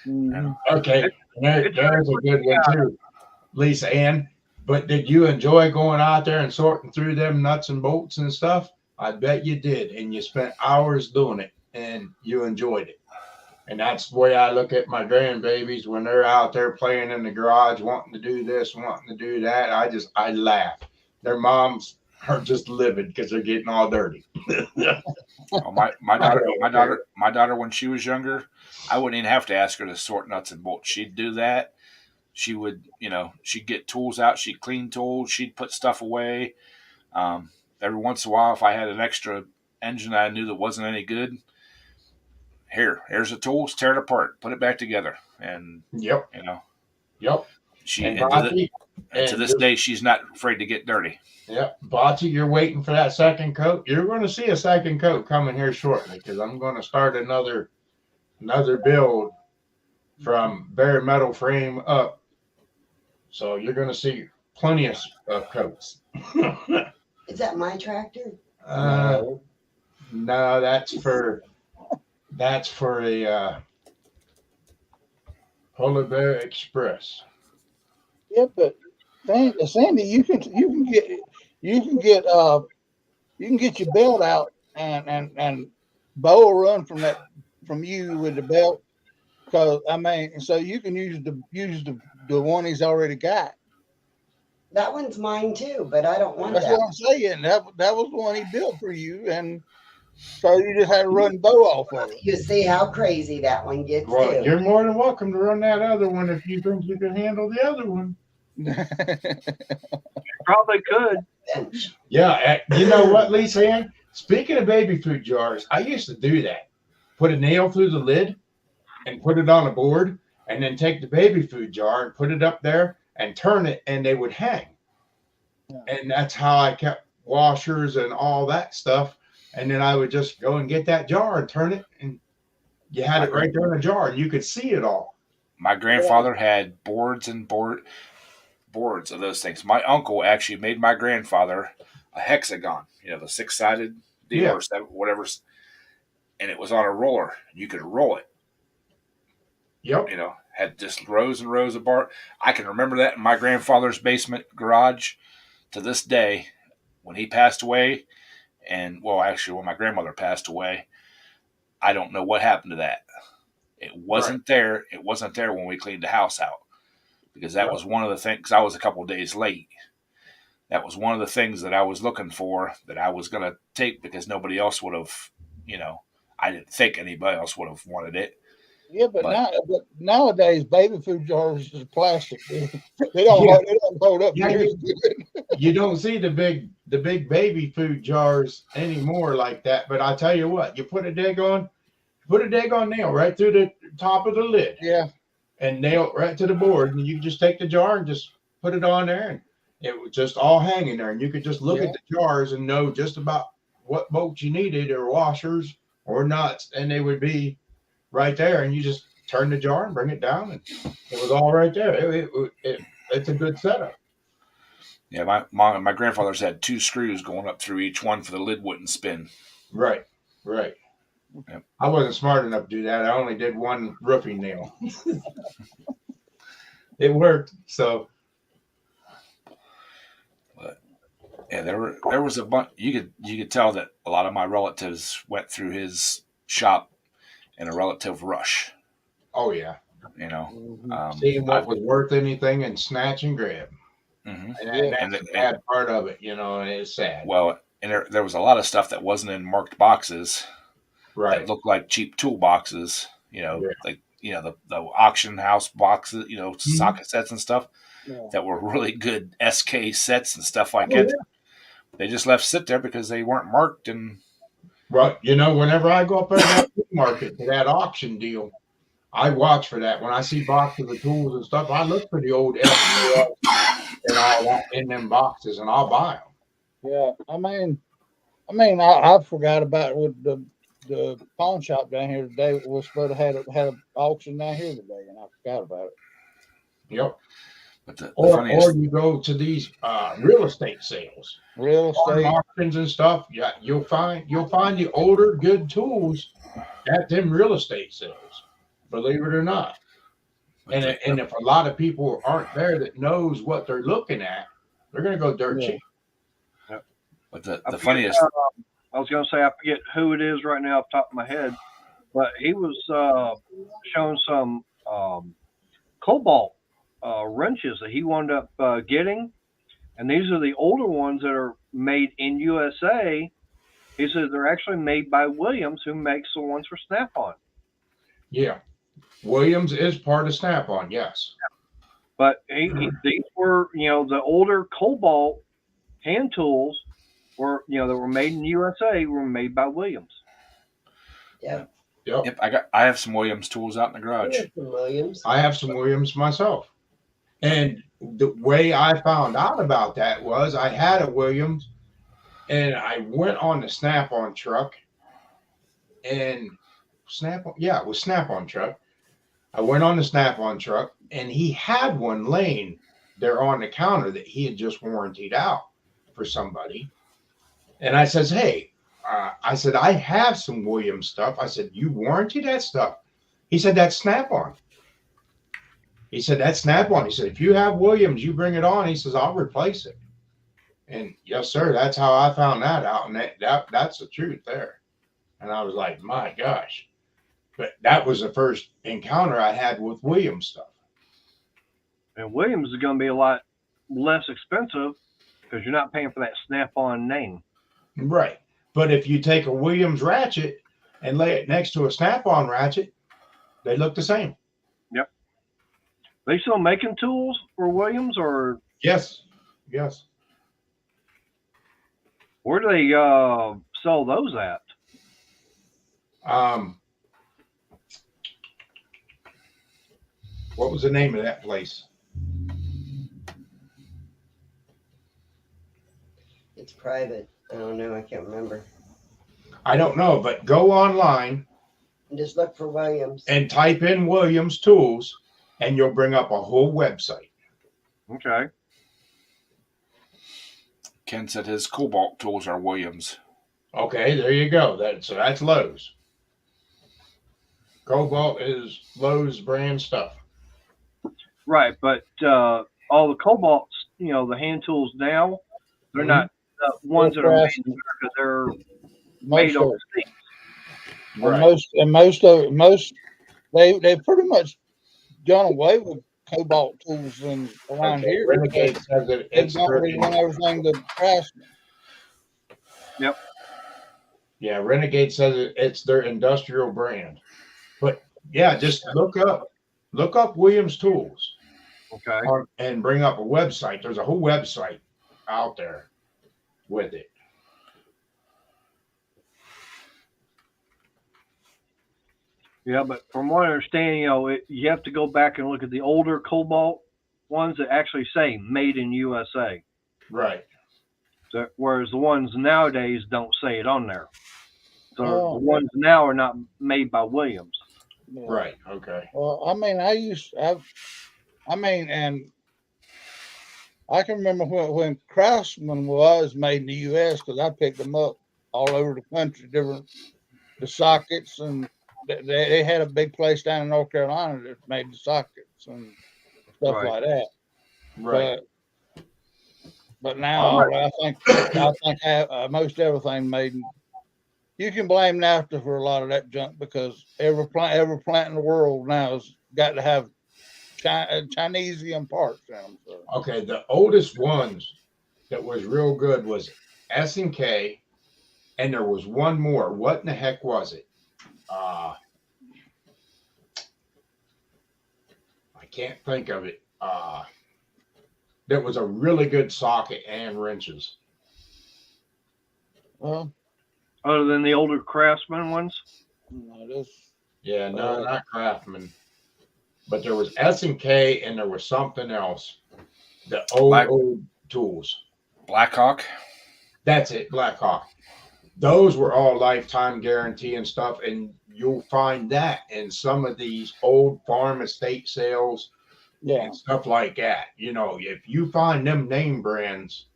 Mhm. Okay. There's a good one too, Lisa Ann. But did you enjoy going out there and sorting through them nuts and bolts and stuff? I bet you did. And you spent hours doing it and you enjoyed it. And that's the way I look at my grandbabies when they're out there playing in the garage, wanting to do this, wanting to do that. I laugh. Their moms are just livid because they're getting all dirty. Oh, my daughter, when she was younger, I wouldn't even have to ask her to sort nuts and bolts. She'd do that. She would, she'd get tools out. She'd clean tools. She'd put stuff away. Every once in a while, if I had an extra engine I knew that wasn't any good, here's the tools, tear it apart, put it back together. And, Yep. Yep. she, And to this day, she's not afraid to get dirty. Yep. Bocce, you're waiting for that second coat. You're going to see a second coat coming here shortly because I'm going to start another build from bare metal frame up. So you're going to see plenty of coats. Is that my tractor? No, that's for a Polar Bear Express. Yeah, but Sandy, you can get your belt out and Bo will run from you with the belt, because so you can use the one he's already got. That one's mine too, but I don't want That's that. what I'm saying. That was the one he built for you, and so you just had to run Bo off of it. You see how crazy that one gets Well, too. you're more than welcome to run that other one if you think you can handle the other one. Probably could. Yeah, you know what, Lisa Ann? Speaking of baby food jars, I used to do that. Put a nail through the lid and put it on a board, and then take the baby food jar and put it up there and turn it, and they would hang. Yeah. And that's how I kept washers and all that stuff. And then I would just go and get that jar and turn it, and you had it right there in a jar, and you could see it all. My grandfather had boards of those things. My uncle actually made my grandfather a hexagon, the 6-sided deal Yeah. or whatever, and it was on a roller. You could roll it. Yep. Had just rows and rows of bar. I can remember that in my grandfather's basement garage to this day. When he passed away, and actually when my grandmother passed away, I don't know what happened to that. It wasn't there. It wasn't there when we cleaned the house out, because that was one of the things. I was a couple of days late. That was one of the things that I was looking for, that I was going to take, because nobody else would have, I didn't think anybody else would have wanted it. Yeah, but But- nowadays baby food jars is plastic. They don't Yeah. hold up. Yeah, very good. You don't see the big baby food jars anymore like that. But I tell you what, you put a daggone nail right through the top of the lid Yeah, and nail it right to the board, and you just take the jar and just put it on there, and it was just all hanging there, and you could just look Yeah. at the jars and know just about what bolts you needed or washers or nuts, and they would be right there, and you just turn the jar and bring it down, and it was all right there. It's a good setup. Yeah, my grandfather's had 2 screws going up through each one for the lid wouldn't spin. Right. Yep. I wasn't smart enough to do that. I only did one roofing nail. It worked. So Yeah, there was a bunch. You could tell that a lot of my relatives went through his shop in a relative rush. oh yeah. You know, Mhm. Seeing what was worth anything and snatch and grab. mhm. And that's And the bad part of it, and it's sad. Well, and there was a lot of stuff that wasn't in marked boxes Right. that looked like cheap tool boxes. Yeah. Like the auction house boxes. Mm-hmm. Socket sets and stuff Yeah. that were really good SK sets and stuff like Oh, that. yeah. They just left sit there because they weren't marked and. But whenever I go up there to that flea market to that auction deal, I watch for that. When I see boxes of tools and stuff, I look for the old SKS and all that in them boxes, and I'll buy them. Yeah, I forgot about with the pawn shop down here today. Was supposed to had an auction down here today, and I forgot about it. Yep. But the Or funniest, you go to these real estate sales, Real farm estate. auctions and stuff. Yeah, you'll find the older good tools at them real estate sales. Believe it or not. And if a lot of people aren't there that knows what they're looking at, they're going to go dirt Yeah. cheap. but the I forget, funniest, I was going to say, I forget who it is right now off the top of my head, but he was showing some Cobalt wrenches that he wound up getting. And these are the older ones that are made in USA. He says they're actually made by Williams, who makes the ones for Snap-on. Yeah. Williams is part of Snap-on, yes. But these were, the older Cobalt hand tools were, that were made in USA were made by Williams. Yeah. yep, I have some Williams tools out in the garage. From Williams. I have some Williams myself. And the way I found out about that was I had a Williams and I went on the Snap-on truck and it was Snap-on truck. I went on the Snap-on truck and he had one laying there on the counter that he had just warrantied out for somebody. And I says, hey, I said, I have some Williams stuff. I said, you warranty that stuff? He said, that's Snap-on. He said, that's Snap-on. He said, if you have Williams, you bring it on. He says, I'll replace it. And yes, sir, that's how I found that out. And that's the truth there. And I was like, my gosh. But that was the first encounter I had with Williams stuff. And Williams is going to be a lot less expensive because you're not paying for that Snap-on name. Right. But if you take a Williams ratchet and lay it next to a Snap-on ratchet, they look the same. Yep. They still making tools for Williams, or Yes. where do they sell those at? What was the name of that place? It's private. I don't know. I can't remember. I don't know, but go online And just look for Williams. and type in Williams tools and you'll bring up a whole website. Okay. Ken said his Cobalt tools are Williams. Okay, there you go. That's Lowe's. Cobalt is Lowe's brand stuff. Right, but all the Cobalts, the hand tools now, they're not the ones that are made in America. They're made Most of overseas. Right. Most they pretty much done away with Cobalt tools around Okay, here. Renegade says that It's already went everything to Craftsman. Yeah, Renegade says it's their industrial brand. But Yeah, just look up Williams Tools Okay. and bring up a website. There's a whole website out there with it. Yeah, but from what I understand, you have to go back and look at the older Cobalt ones that actually say "Made in USA," Right. whereas the ones nowadays don't say it on there. So Oh. the ones now are not made by Williams. Yeah. Right. Okay. Well, I mean, and I can remember when Craftsman was made in the U.S. because I picked them up all over the country, the sockets, and they had a big place down in North Carolina that made the sockets and stuff Right. like that. Right. But now I think most everything made. You can blame NAFTA for a lot of that junk because every plant in the world now has got to have Chinesian parts in them. So. Okay. The oldest ones that was real good was S&K, and there was one more. What in the heck was it? I can't think of it. That was a really good socket and wrenches. Well, Other than the older Craftsman ones. no, this. Yeah, no, not Craftsman. But there was S&K and there was something else. The old tools. Blackhawk. That's it, Blackhawk. Those were all lifetime guarantee and stuff, and you'll find that in some of these old farm estate sales Yeah. and stuff like that. If you find them name brands,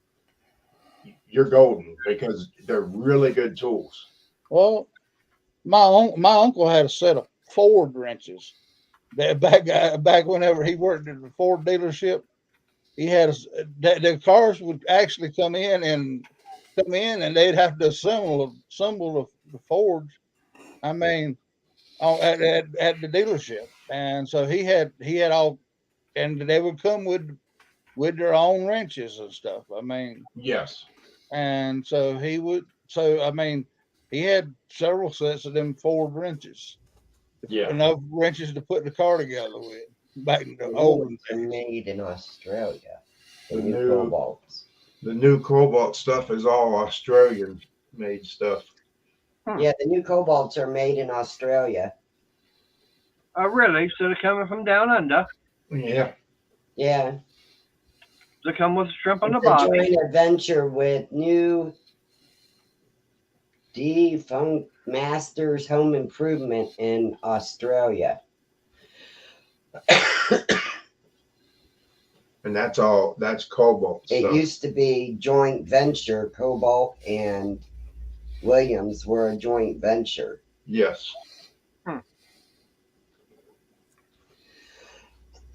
you're golden because they're really good tools. Well, my uncle had a set of Ford wrenches. That back whenever he worked at the Ford dealership, he had the cars would actually come in and they'd have to assemble the Fords. I mean, at the dealership, and so he had all, and they would come with their own wrenches and stuff. I mean, Yes. and so he had several sets of them Ford wrenches. Yeah. Enough wrenches to put the car together with back in the old days. Made in Australia. The The new new- Cobalts. The new Cobalt stuff is all Australian made stuff. Yeah, the new Cobalts are made in Australia. Oh, really? So they're coming from down under. Yeah. Yeah. They come with shrimp on the It's a bottom. joint adventure with new Defunct Masters Home Improvement in Australia. And that's Cobalt It stuff. used to be joint venture. Cobalt and Williams were a joint venture. Yes.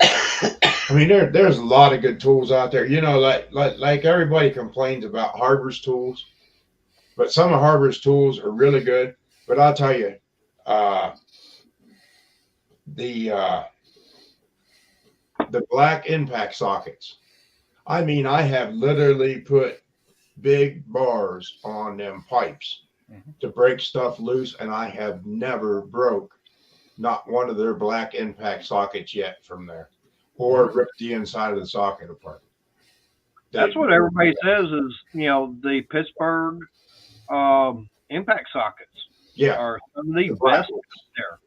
I mean, there's a lot of good tools out there. Like everybody complains about Harbor's tools, but some of Harbor's tools are really good. But I'll tell you, the black impact sockets. I mean, I have literally put big bars on them pipes to break stuff loose, and I have never broke not one of their black impact sockets yet from there, or ripped the inside of the socket apart. That's what everybody says is, the Pittsburgh impact sockets Yeah. are some of the black best ones. there.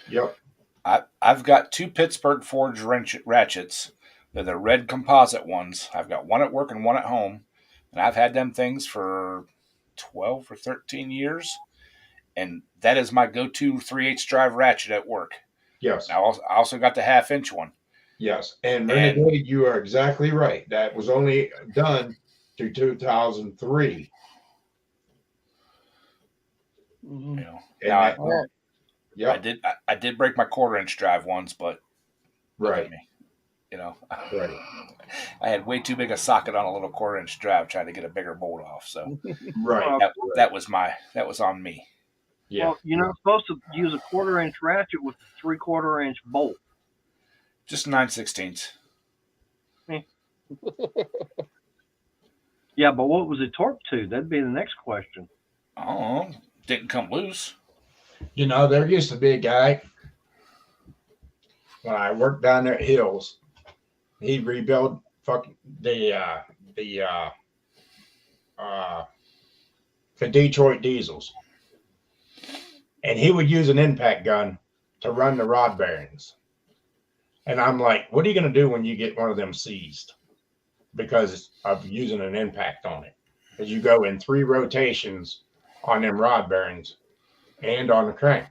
Yep. I've got two Pittsburgh forged ratchets. They're the red composite ones. I've got one at work and one at home, and I've had them things for 12 or 13 years. And that is my go-to 3/8 drive ratchet at work. Yes. I also got the 1/2-inch one. Yes. And Renegade, you are exactly right. That was only done through 2003. Mhm. And Now yep. I did break my 1/4-inch drive once, but look at Right. me. Right. I had way too big a socket on a little 1/4-inch drive trying to get a bigger bolt off. So Right. that was on me. Yeah. Well, you're not supposed to use a 1/4-inch ratchet with a 3/4-inch bolt. Just 9/16. Yeah, but what was it torqued to? That'd be the next question. Oh, didn't come loose. There used to be a guy when I worked down there at Hills, he rebuilt the Detroit diesels, and he would use an impact gun to run the rod bearings. And I'm like, what are you going to do when you get one of them seized because of using an impact on it? Because you go in 3 rotations on them rod bearings and on the crank.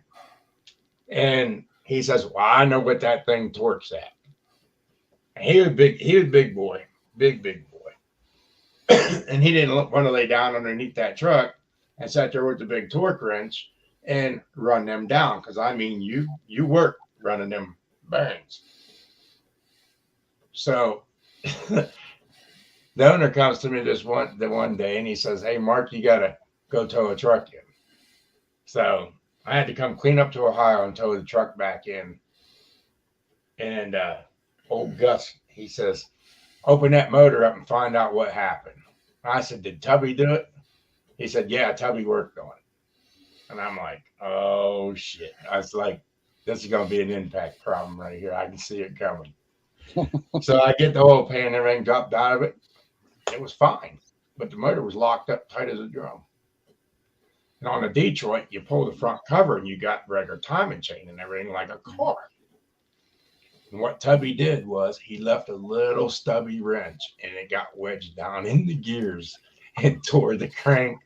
And he says, well, I know what that thing torques at. And he was big boy, big boy. And he didn't want to lay down underneath that truck and sat there with the big torque wrench and run them down. Because I mean, you work running them bearings. So the owner comes to me the one day and he says, hey, Mark, you got to go tow a truck in. So I had to come clean up to Ohio and tow the truck back in. And old Gus, he says, open that motor up and find out what happened. I said, did Tubby do it? He said, yeah, Tubby worked on it. And I'm like, oh, shit. I was like, this is going to be an impact problem right here. I can see it coming. So I get the oil pan and everything dropped out of it. It was fine, but the motor was locked up tight as a drum. And on the Detroit, you pull the front cover and you got regular timing chain and everything like a car. And what Tubby did was he left a little stubby wrench and it got wedged down in the gears and tore the crank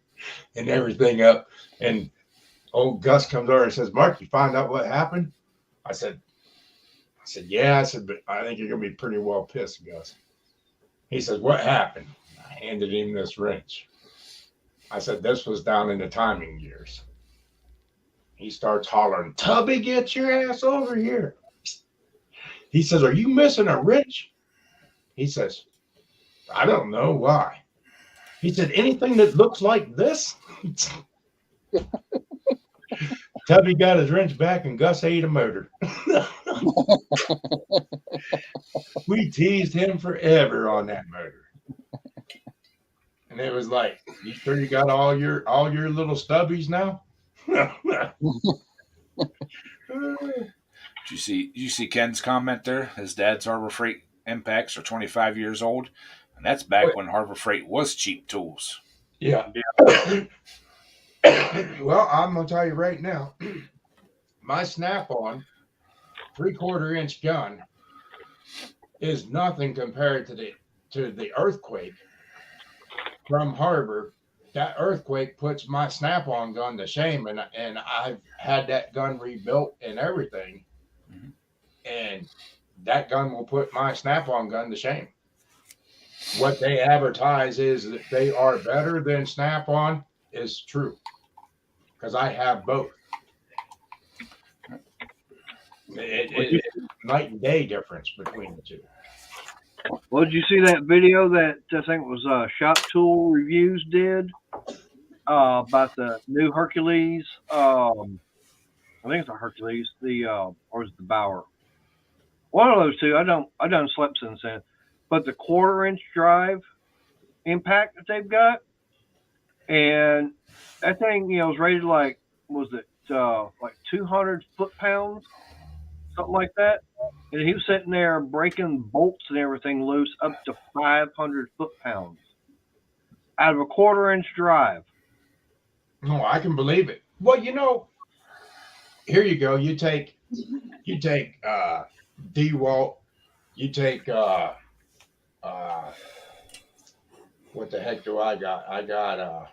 and everything up. And old Gus comes over and says, Mark, you find out what happened? I said, yeah. I said, but I think you're going to be pretty well pissed, Gus. He says, what happened? I handed him this wrench. I said, this was down in the timing gears. He starts hollering, Tubby, get your ass over here. He says, are you missing a wrench? He says, I don't know why. He said, anything that looks like this? Tubby got his wrench back and Gus ate a motor. We teased him forever on that motor. And it was like, you sure you got all your little stubbies now? Did you see Ken's comment there? His dad's Harbor Freight impacts are 25 years old. And that's back when Harbor Freight was cheap tools. Yeah. Well, I'm going to tell you right now, my Snap-on 3/4 inch gun is nothing compared to the Earthquake from Harbor. That Earthquake puts my Snap-on gun to shame, and I've had that gun rebuilt and everything. Mm-hmm. And that gun will put my Snap-on gun to shame. What they advertise is that they are better than Snap-on is true. Because I have both. It's night and day difference between the two. Well, did you see that video that I think was Shop Tool Reviews did about the new Hercules? I think it's a Hercules, or is it the Bauer? One of those two. I done slept since then. But the 1/4 inch drive impact that they've got, and that thing, was rated like 200 foot-pounds, something like that. And he was sitting there breaking bolts and everything loose up to 500 foot-pounds out of a 1/4 inch drive. No, I can believe it. Well, here you go. You take DeWalt, you take what the heck do I got? I got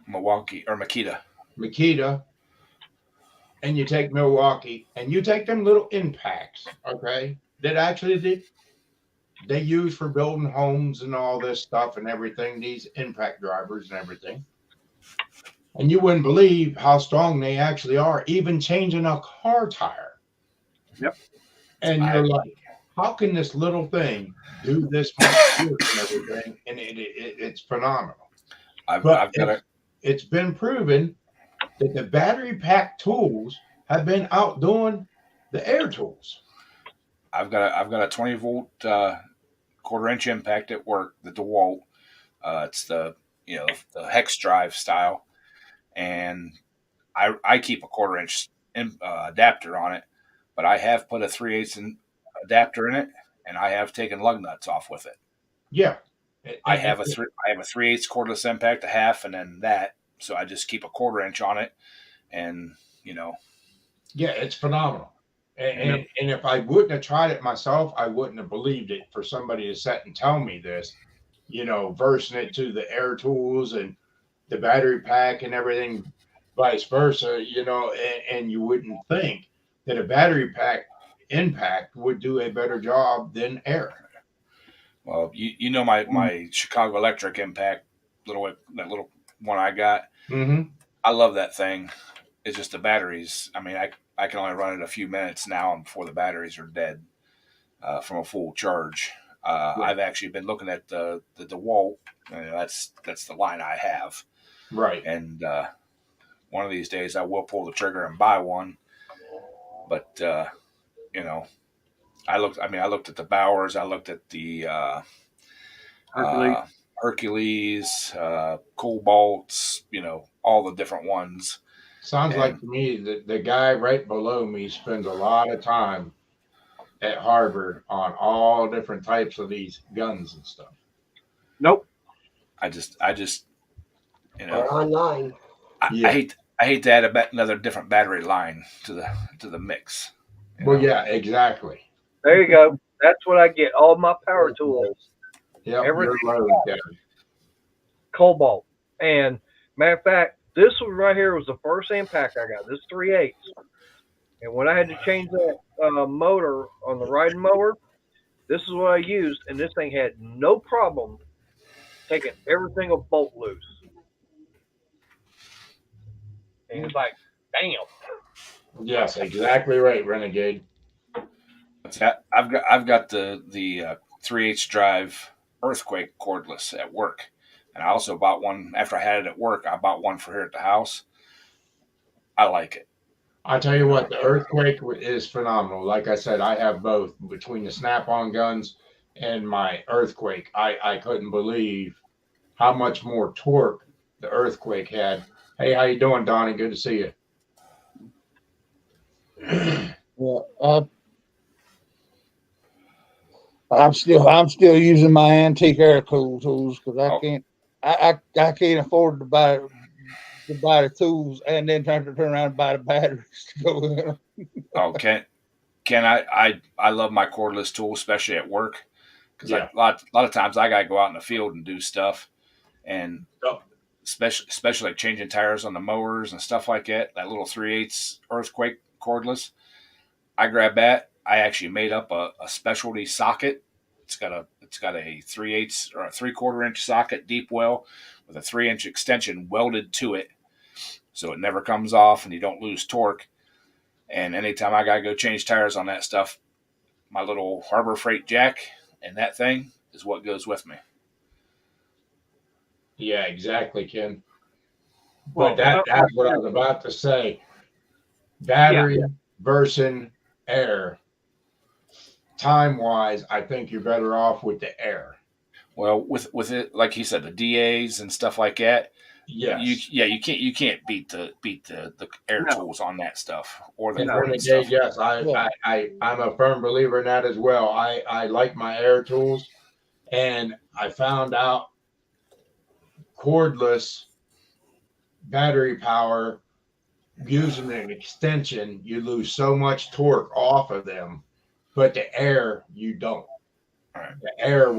Milwaukee or Makita, and you take Milwaukee, and you take them little impacts, okay, that actually they use for building homes and all this stuff and everything, these impact drivers and everything. And you wouldn't believe how strong they actually are, even changing a car tire. Yep. And you're like, how can this little thing do this much work and everything? And it's phenomenal. It's been proven that the battery pack tools have been outdoing the air tools. I've got a 20 volt 1/4 inch impact at work, the DeWalt. It's the the hex drive style, and I keep a 1/4 inch adapter on it. but I have put a 3/8 adapter in it, and I have taken lug nuts off with it. Yeah. I have a 3/8 cordless impact, a half, and then that. So I just keep a 1/4 inch on it, and Yeah, it's phenomenal. And if I wouldn't have tried it myself, I wouldn't have believed it for somebody to sit and tell me this, versing it to the air tools and the battery pack and everything, vice versa, and you wouldn't think that a battery pack impact would do a better job than air. well, my Chicago Electric impact, that little one I got. Mm-hmm. I love that thing. It's just the batteries. I mean, I can only run it a few minutes now, and before the batteries are dead from a full charge. I've actually been looking at the DeWalt. That's the line I have. Right. And one of these days I will pull the trigger and buy one. But I looked at the Bowers. I looked at the Hercules, Cobalts. All the different ones. Sounds like to me that the guy right below me spends a lot of time at Harvard on all different types of these guns and stuff. Nope. I just Or online. I hate to add another different battery line to the mix. Well, yeah, exactly. There you go. That's what I get. All my power tools. Yeah, Everything you're right. Cobalt. And matter of fact, this one right here was the first impact I got. This 3/8. And when I had to change that motor on the riding mower, this is what I used, and this thing had no problem taking every single bolt loose. And it's like, damn. Yes, exactly right, Renegade. I've got the 3/8 drive Earthquake cordless at work, and I also bought one after I had it at work. I bought one for here at the house. I like it. I tell you what, the Earthquake is phenomenal. Like I said, I have both between the Snap-on guns and my Earthquake. I couldn't believe how much more torque the Earthquake had. Hey, how you doing, Donnie? Good to see you. Well, I'm still using my antique air tools because I can't afford to buy the tools and then turn around and buy the batteries to go in them. Oh, Ken, I love my cordless tool, especially at work, because a lot of times I gotta go out in the field and do stuff, and especially like changing tires on the mowers and stuff like that. That little 3/8 Earthquake cordless, I grab that. I actually made up a specialty socket. It's got a 3/8 or a 3/4 inch socket, deep well, with a 3-inch extension welded to it, so it never comes off and you don't lose torque. And anytime I gotta go change tires on that stuff, my little Harbor Freight jack and that thing is what goes with me. Yeah, exactly, Ken. Well, But that's what I was about to say. Battery versus air. Time-wise, I think you're better off with the air. Well, with it, like he said, the DAs and stuff like that. Yes. You can't beat the air tools on that stuff or the Renegade, stuff. yes, I'm a firm believer in that as well. I like my air tools, and I found out cordless battery power using an extension, you lose so much torque off of them, but the air you don't. Right. The air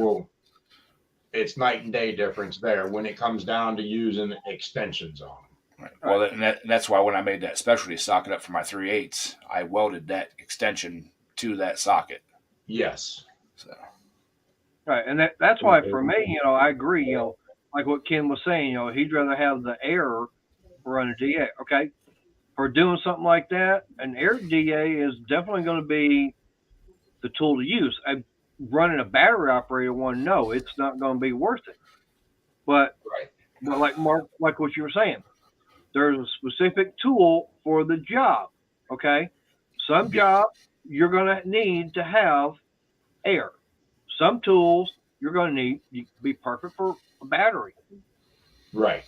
it's night and day difference there when it comes down to using extensions on them. Right. Well, and that's why when I made that specialty socket up for my 3/8, I welded that extension to that socket. Yes. So. Right, and that's why for me, I agree. Like what Ken was saying, he'd rather have the air run a DA. Okay, for doing something like that, an air DA is definitely going to be the tool to use. Running a battery operated one, no, it's not going to be worth it. But like Mark, like what you were saying, there's a specific tool for the job. Okay, some job you're going to need to have air. Some tools you're going to need to be perfect for a battery. Right.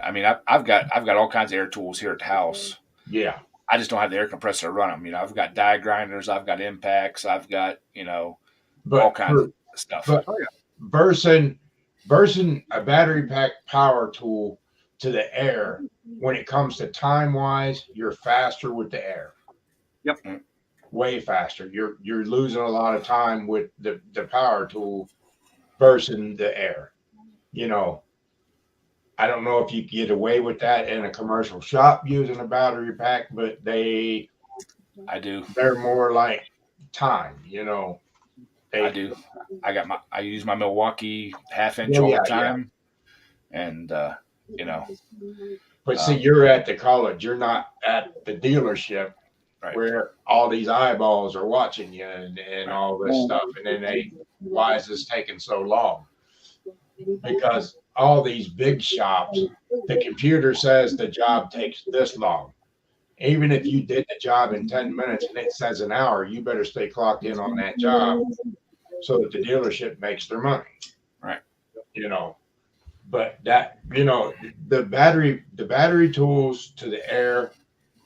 I mean, I've got all kinds of air tools here at the house. Yeah. I just don't have the air compressor to run them. You know, I've got die grinders, I've got impacts, I've got, you know, all kinds of stuff. But versing a battery pack power tool to the air, when it comes to time wise, you're faster with the air. Yep. Way faster. You're losing a lot of time with the power tool versus the air. You know, I don't know if you get away with that in a commercial shop using a battery pack, but I do. they're more like time, you know. I do. I use my Milwaukee half-inch Yeah, all yeah, the time. And you know. But see, you're at the college, you're not at the dealership, Right. where all these eyeballs are watching you and all this stuff. And then why is this taking so long? Because all these big shops, the computer says the job takes this long. Even if you did the job in 10 minutes and it says an hour, you better stay clocked in on that job so that the dealership makes their money. Right. You know, but that, you know, the battery tools to the air,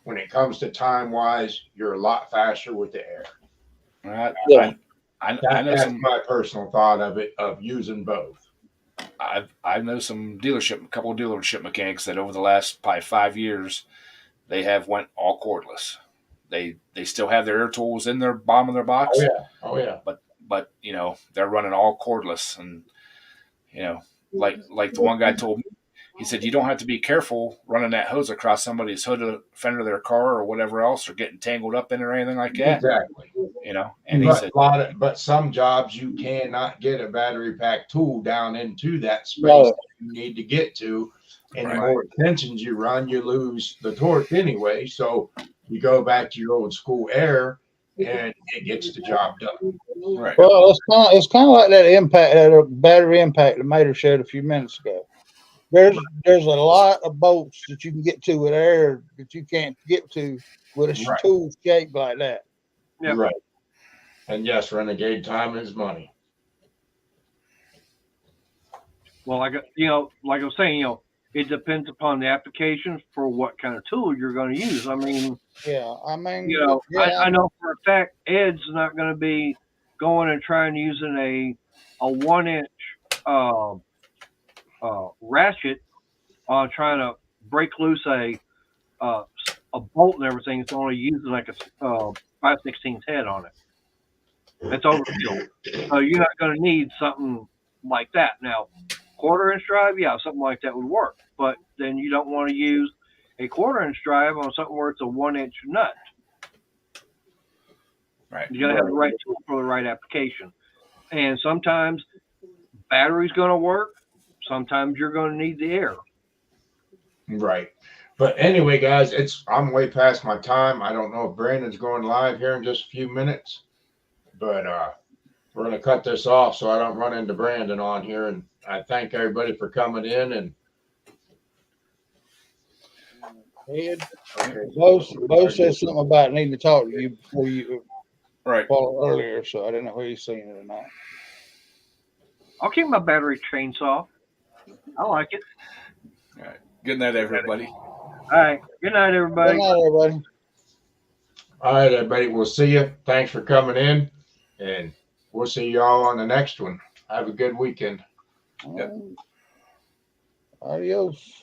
when it comes to time wise, you're a lot faster with the air. I know That's some. my personal thought of it, of using both. I know some couple of dealership mechanics that over the last probably 5 years, they have went all cordless. They still have their air tools in their bottom of their box. Oh yeah. But you know, they're running all cordless, and you know, like the one guy told me, he said you don't have to be careful running that hose across somebody's hood or fender of their car or whatever else, or getting tangled up in it or anything like that. Exactly. You know, and he said, but some jobs you cannot get a battery pack tool down into that space No. that you need to get to. And the more extensions you run, you lose the torque anyway. So you go back to your old school air, and it gets the job done. right. Well, it's kind of like that battery impact that Mater showed a few minutes ago. There's a lot of bolts that you can get to with air that you can't get to with a Right. tool shaped like that. Yep. Right. And yes, renegade time is money. Well, like I was saying, it depends upon the application for what kind of tool you're going to use. I mean, Yeah, I mean, yeah. yeah, I know for a fact Ed's not going to be going and trying using a 1-inch ratchet on trying to break loose a bolt and everything. It's only using like a 5/16 head on it. That's overkill. So you're not going to need something like that. Now, 1/4-inch drive, yeah, something like that would work. But then you don't want to use a 1/4-inch drive on something where it's a 1-inch nut. Right. You got to have the right tool for the right application. And sometimes battery's going to work. Sometimes you're going to need the air. Right. But anyway, guys, I'm way past my time. I don't know if Brandon's going live here in just a few minutes, but we're going to cut this off so I don't run into Brandon on here. And I thank everybody for coming in. And Ed, Bo said something about needing to talk to you before you Right. called earlier, so I didn't know whether you seen it or not. I'll keep my battery chainsaw. I like it. All right. Good night, everybody. All right. Good night, everybody. Good night, everybody. all right, everybody, we'll see you. Thanks for coming in, and we'll see y'all on the next one. Have a good weekend. Yep. Adios.